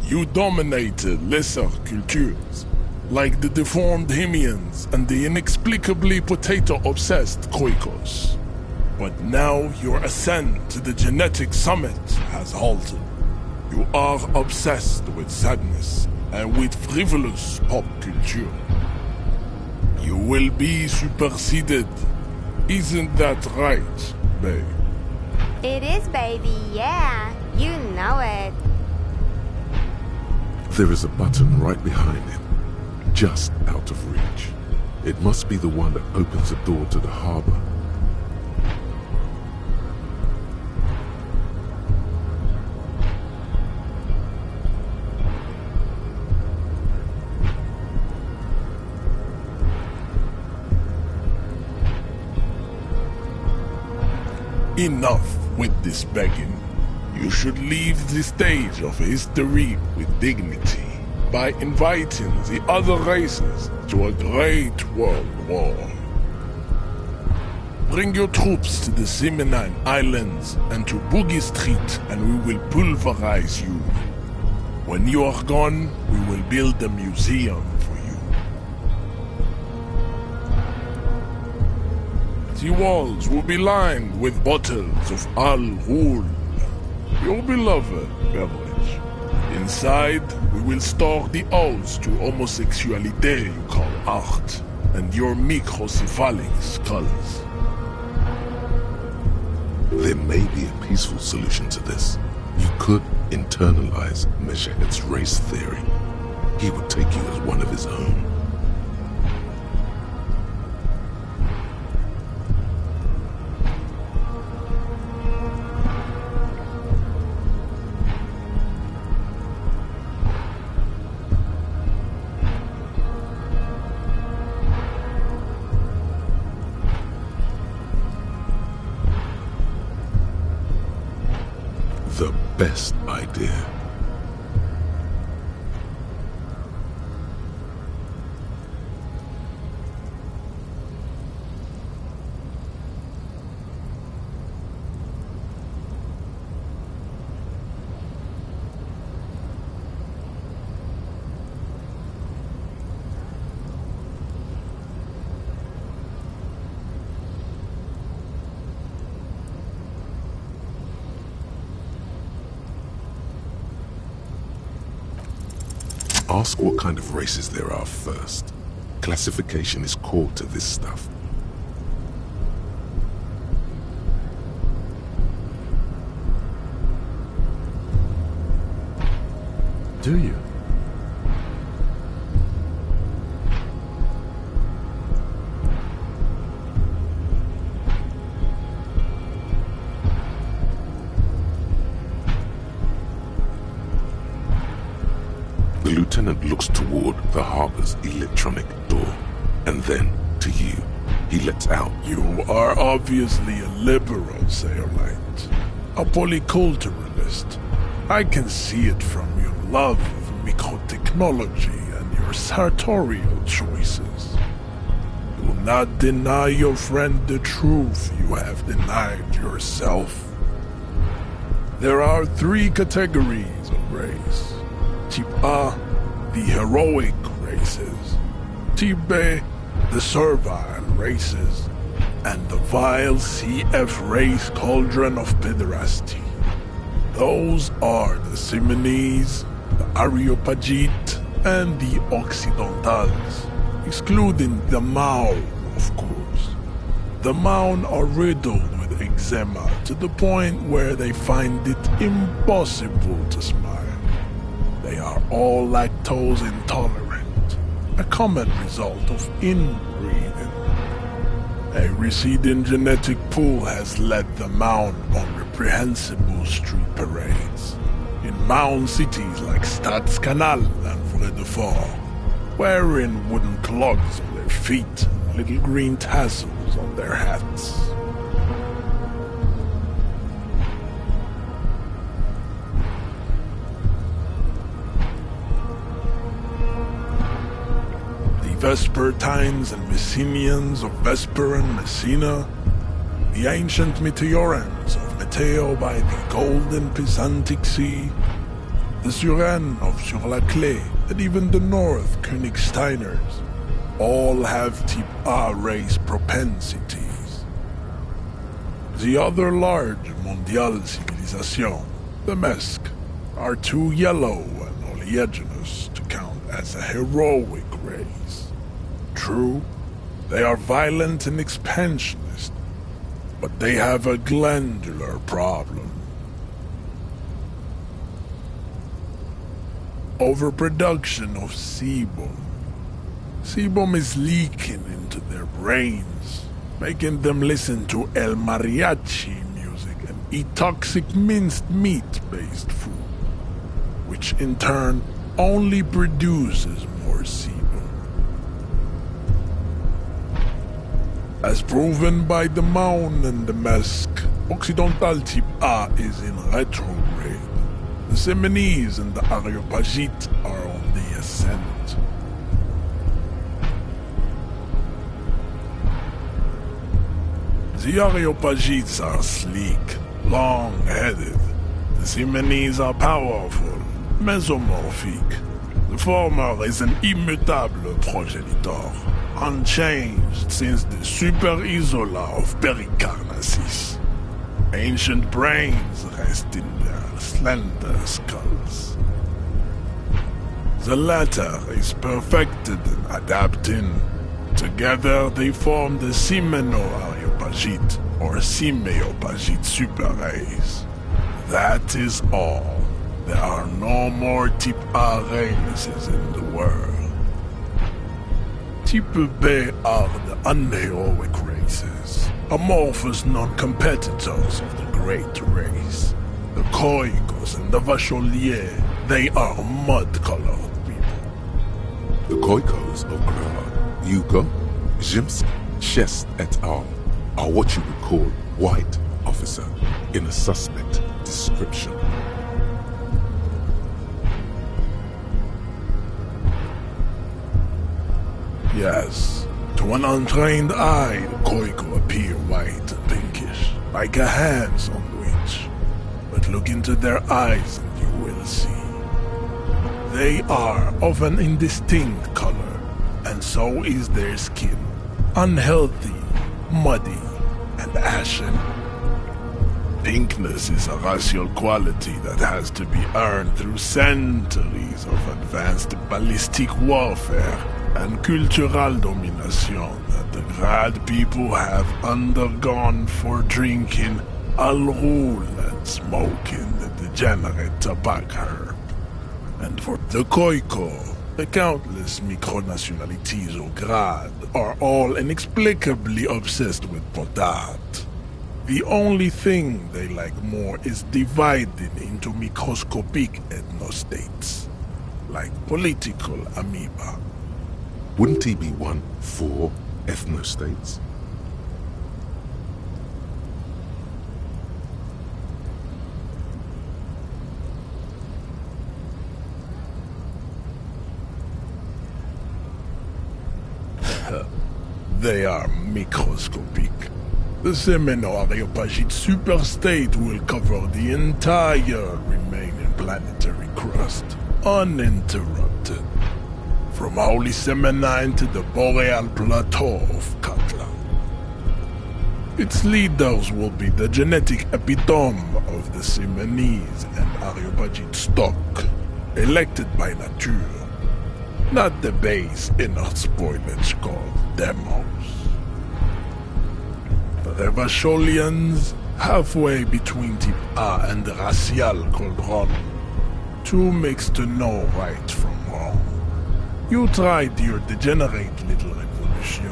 You dominated lesser cultures, like the deformed Hemians and the inexplicably potato-obsessed Quakers. But now your ascent to the genetic summit has halted.
You are obsessed with sadness and with frivolous pop culture. You will be superseded. Isn't that right, babe?
It is, baby, yeah. You know it.
There is a button right behind him, just out of reach. It must be the one that opens the door to the harbor.
Enough with this begging. You should leave the stage of history with dignity by inviting the other races to a great world war. Bring your troops to the Seminine Islands and to Boogie Street, and we will pulverize you. When you are gone, we will build a museum for you. The walls will be lined with bottles of Al Ghul, your beloved beverage. Inside, we will store the odes to homosexuality you call art, and your microcephalic skulls.
There may be a peaceful solution to this. You could internalize Meshached's race theory. He would take you as one of his own. The best idea. Ask what kind of races there are first. Classification is core to this stuff.
Do you?
The lieutenant looks toward the harbor's electronic door, and then to you. He lets out.
You are obviously a liberal, Sayolite. A polyculturalist. I can see it from your love of microtechnology and your sartorial choices. Do not deny your friend the truth you have denied yourself. There are 3 categories of race. Type A, the heroic races. Type B, the servile races. And the vile CF race cauldron of pederasty. Those are the Simonese, the Areopagite, and the Occidentals, excluding the Maun, of course. The Maun are riddled with eczema to the point where they find it impossible to smile. They are all lactose intolerant, a common result of inbreeding. A receding genetic pool has led the Maun on reprehensible street parades in Maun cities like Stadskanal and Vredefort, wearing wooden clogs on their feet and little green tassels on their hats. Vespertines and Messenians of Vesper and Messina, the ancient Meteorans of Meteo by the golden Pisantic Sea, the Suren of Sur-la-Clé, and even the North Königsteiners, all have Type A race propensities. The other large mondial civilization, the Mesk, are too yellow and oleaginous to count as a heroic race. True, they are violent and expansionist, but they have a glandular problem. Overproduction of sebum. Sebum is leaking into their brains, making them listen to El Mariachi music and eat toxic minced meat-based food, which in turn only produces more sebum. As proven by the Mound and the Mask, Occidental Type A is in retrograde. The Semenese and the Areopagite are on the ascent. The Areopagites are sleek, long-headed. The Semenese are powerful, mesomorphic. The former is an immutable progenitor, unchanged since the Super Isola of Pericarnassus. Ancient brains rest in their slender skulls. The latter is perfected in adapting. Together they form the Semeno-Areopagite or Simeopagite superrace. That is all. There are no more Type A races in the world. Type B are the unheroic races, amorphous non-competitors of the great race. The Khoikos and the Vacholiers, they are mud-colored people.
The Khoikos of Grad, Yugo, Zhimsk, Shest et al. Are what you would call white officer in a suspect description.
Yes, to an untrained eye, the Khoiko appear white and pinkish, like a ham sandwich. But look into their eyes and you will see. They are of an indistinct color, and so is their skin. Unhealthy, muddy, and ashen. Pinkness is a racial quality that has to be earned through centuries of advanced ballistic warfare and cultural domination that the Grad people have undergone for drinking Al Rul and smoking the degenerate tobacco herb. And for the Khoiko, the countless micronationalities of Grad are all inexplicably obsessed with potat. The only thing they like more is dividing into microscopic ethnostates, like political amoeba.
Wouldn't he be one for ethnostates?
They are microscopic. The Semeno-Areopagite superstate will cover the entire remaining planetary crust, uninterrupted. From Holy Semenine to the Boreal Plateau of Katla. Its leaders will be the genetic epitome of the Semenese and Areopagite stock, elected by nature, not the base inert spoilage called demos. The Vacholians, halfway between Type A and the racial cauldron, too mixed to know right from wrong. You tried your degenerate little revolution,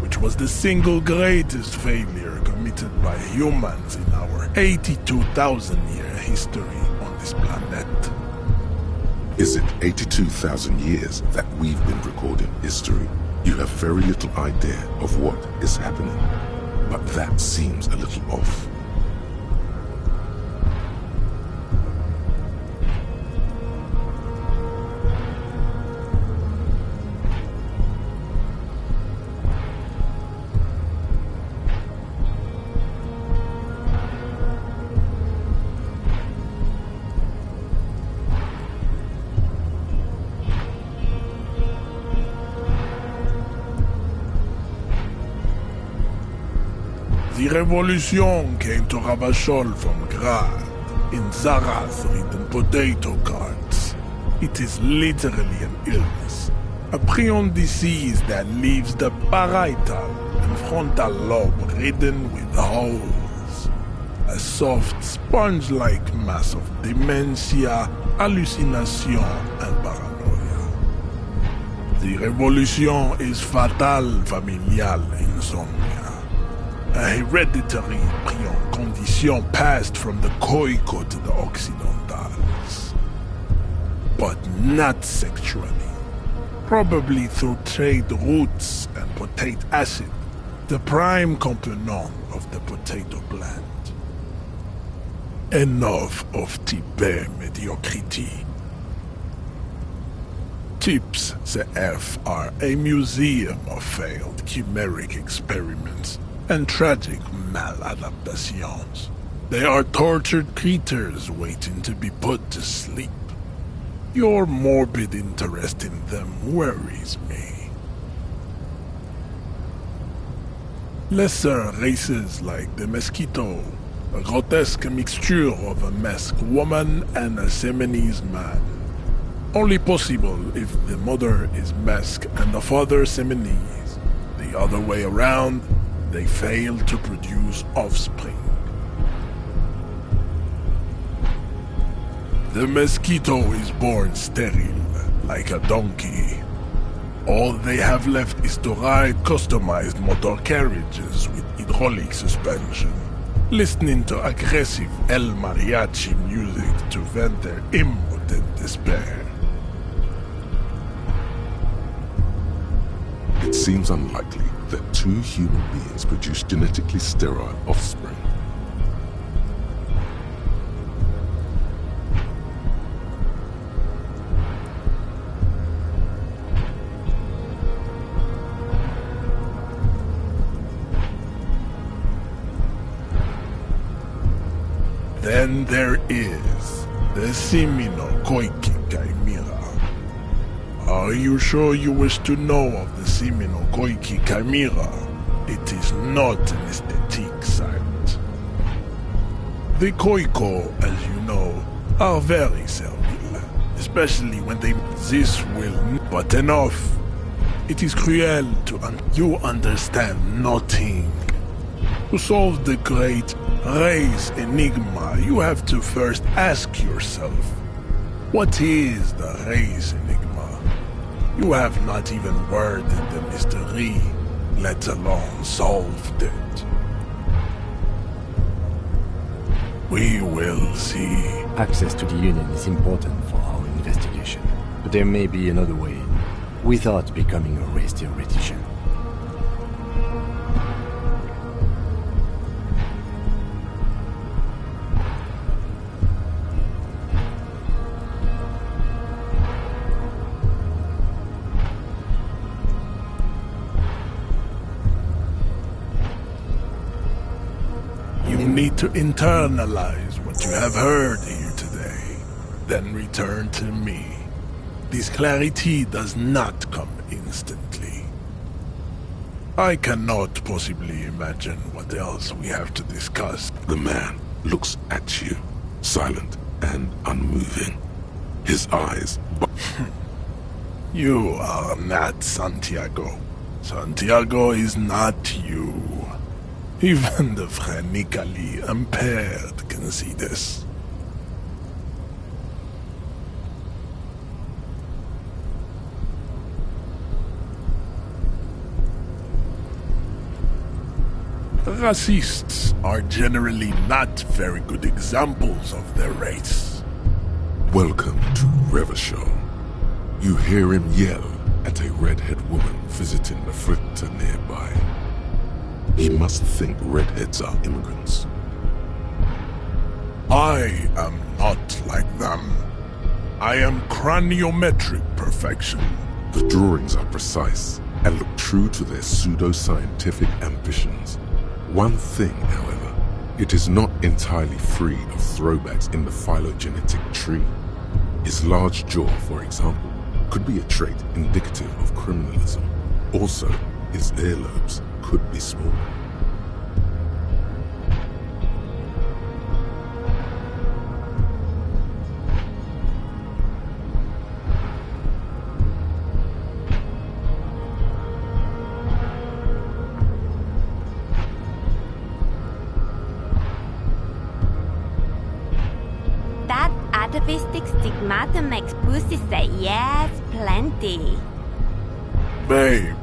which was the single greatest failure committed by humans in our 82,000-year history on this planet.
Is it 82,000 years that we've been recording history? You have very little idea of what is happening, but that seems a little off.
The revolution came to Ravachol from Grad. in Zara's-ridden potato carts. It is literally an illness. A prion disease that leaves the parietal and frontal lobe ridden with holes. A soft, sponge-like mass of dementia, hallucination, and paranoia. The revolution is fatal familial insomnia. A hereditary prion condition passed from the Koiko to the Occidentals. But not sexually. Probably through trade routes and potate acid, the prime component of the potato plant. Enough of Tibet mediocrity. Tips CF are a museum of failed chimeric experiments and tragic maladaptations. They are tortured creatures waiting to be put to sleep. Your morbid interest in them worries me. Lesser races like the mosquito, a grotesque mixture of a masked woman and a Seminese man. Only possible if the mother is masked and the father Seminese. The other way around, they fail to produce offspring. The mosquito is born sterile, like a donkey. All they have left is to ride customized motor carriages with hydraulic suspension, listening to aggressive El Mariachi music to vent their impotent despair.
It seems unlikely that two human beings produce genetically sterile offspring.
Then there is the Simino Koiki Chimera. Are you sure you wish to know of the Simino Koiki Chimera? It is not an aesthetic site. The Koiko, as you know, are very servile, especially when they this will. But enough. It is cruel to you understand nothing. To solve the great race enigma, you have to first ask yourself, what is the race enigma? You have not even worded the mystery, let alone solved it. We will see.
Access to the Union is important for our investigation, but there may be another way, without becoming a race theoretician.
You need to internalize what you have heard here today, then return to me. This clarity does not come instantly. I cannot possibly imagine what else we have to discuss.
The man looks at you, silent and unmoving. His eyes...
You are not Santiago. Santiago is not you. Even the phrenically impaired can see this. Racists are generally not very good examples of their race.
Welcome to Revachol. You hear him yell at a redhead woman visiting the fritter nearby. He must think redheads are immigrants.
I am not like them. I am craniometric perfection.
The drawings are precise and look true to their pseudo-scientific ambitions. One thing, however, it is not entirely free of throwbacks in the phylogenetic tree. His large jaw, for example, could be a trait indicative of criminalism. Also, his earlobes could be small.
Atavistic stigmata makes pussy say yes, plenty.
Babe,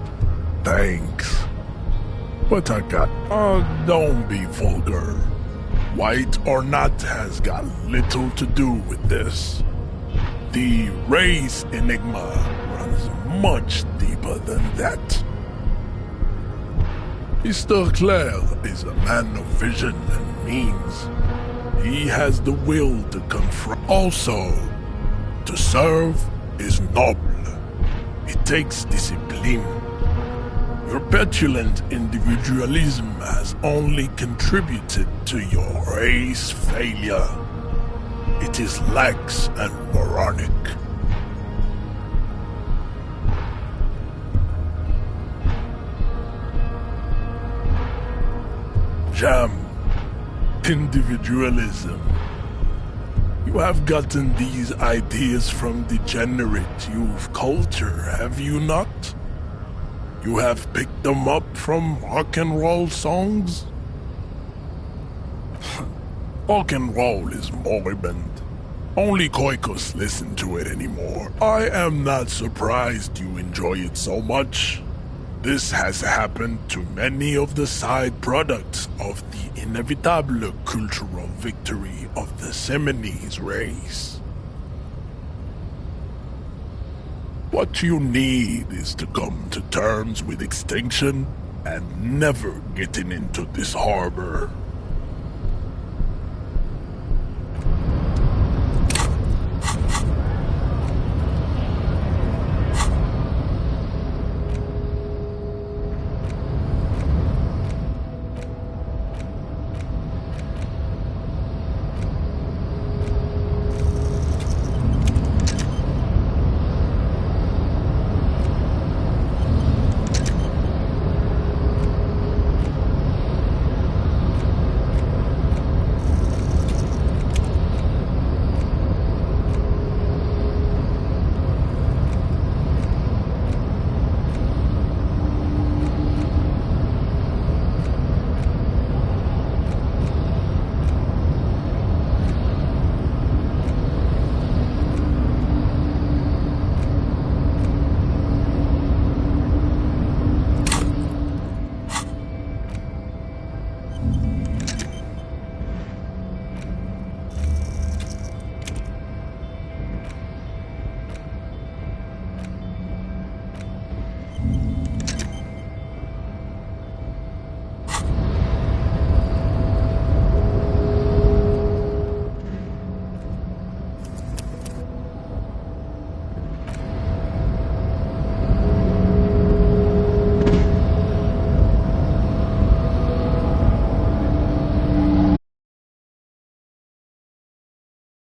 thanks. But I got... don't be vulgar. White or not has got little to do with this. The race enigma runs much deeper than that. Mr. Claire is a man of vision and means. He has the will to confront. Also, to serve is noble. It takes discipline. Your petulant individualism has only contributed to your race failure. It is lax and moronic. Jam. Individualism. You have gotten these ideas from degenerate youth culture, have you not? You have picked them up from rock and roll songs? Rock and roll is moribund. Only Koikos listen to it anymore. I am not surprised you enjoy it so much. This has happened to many of the side products of the inevitable cultural victory of the Seminoles race. What you need is to come to terms with extinction and never getting into this harbor.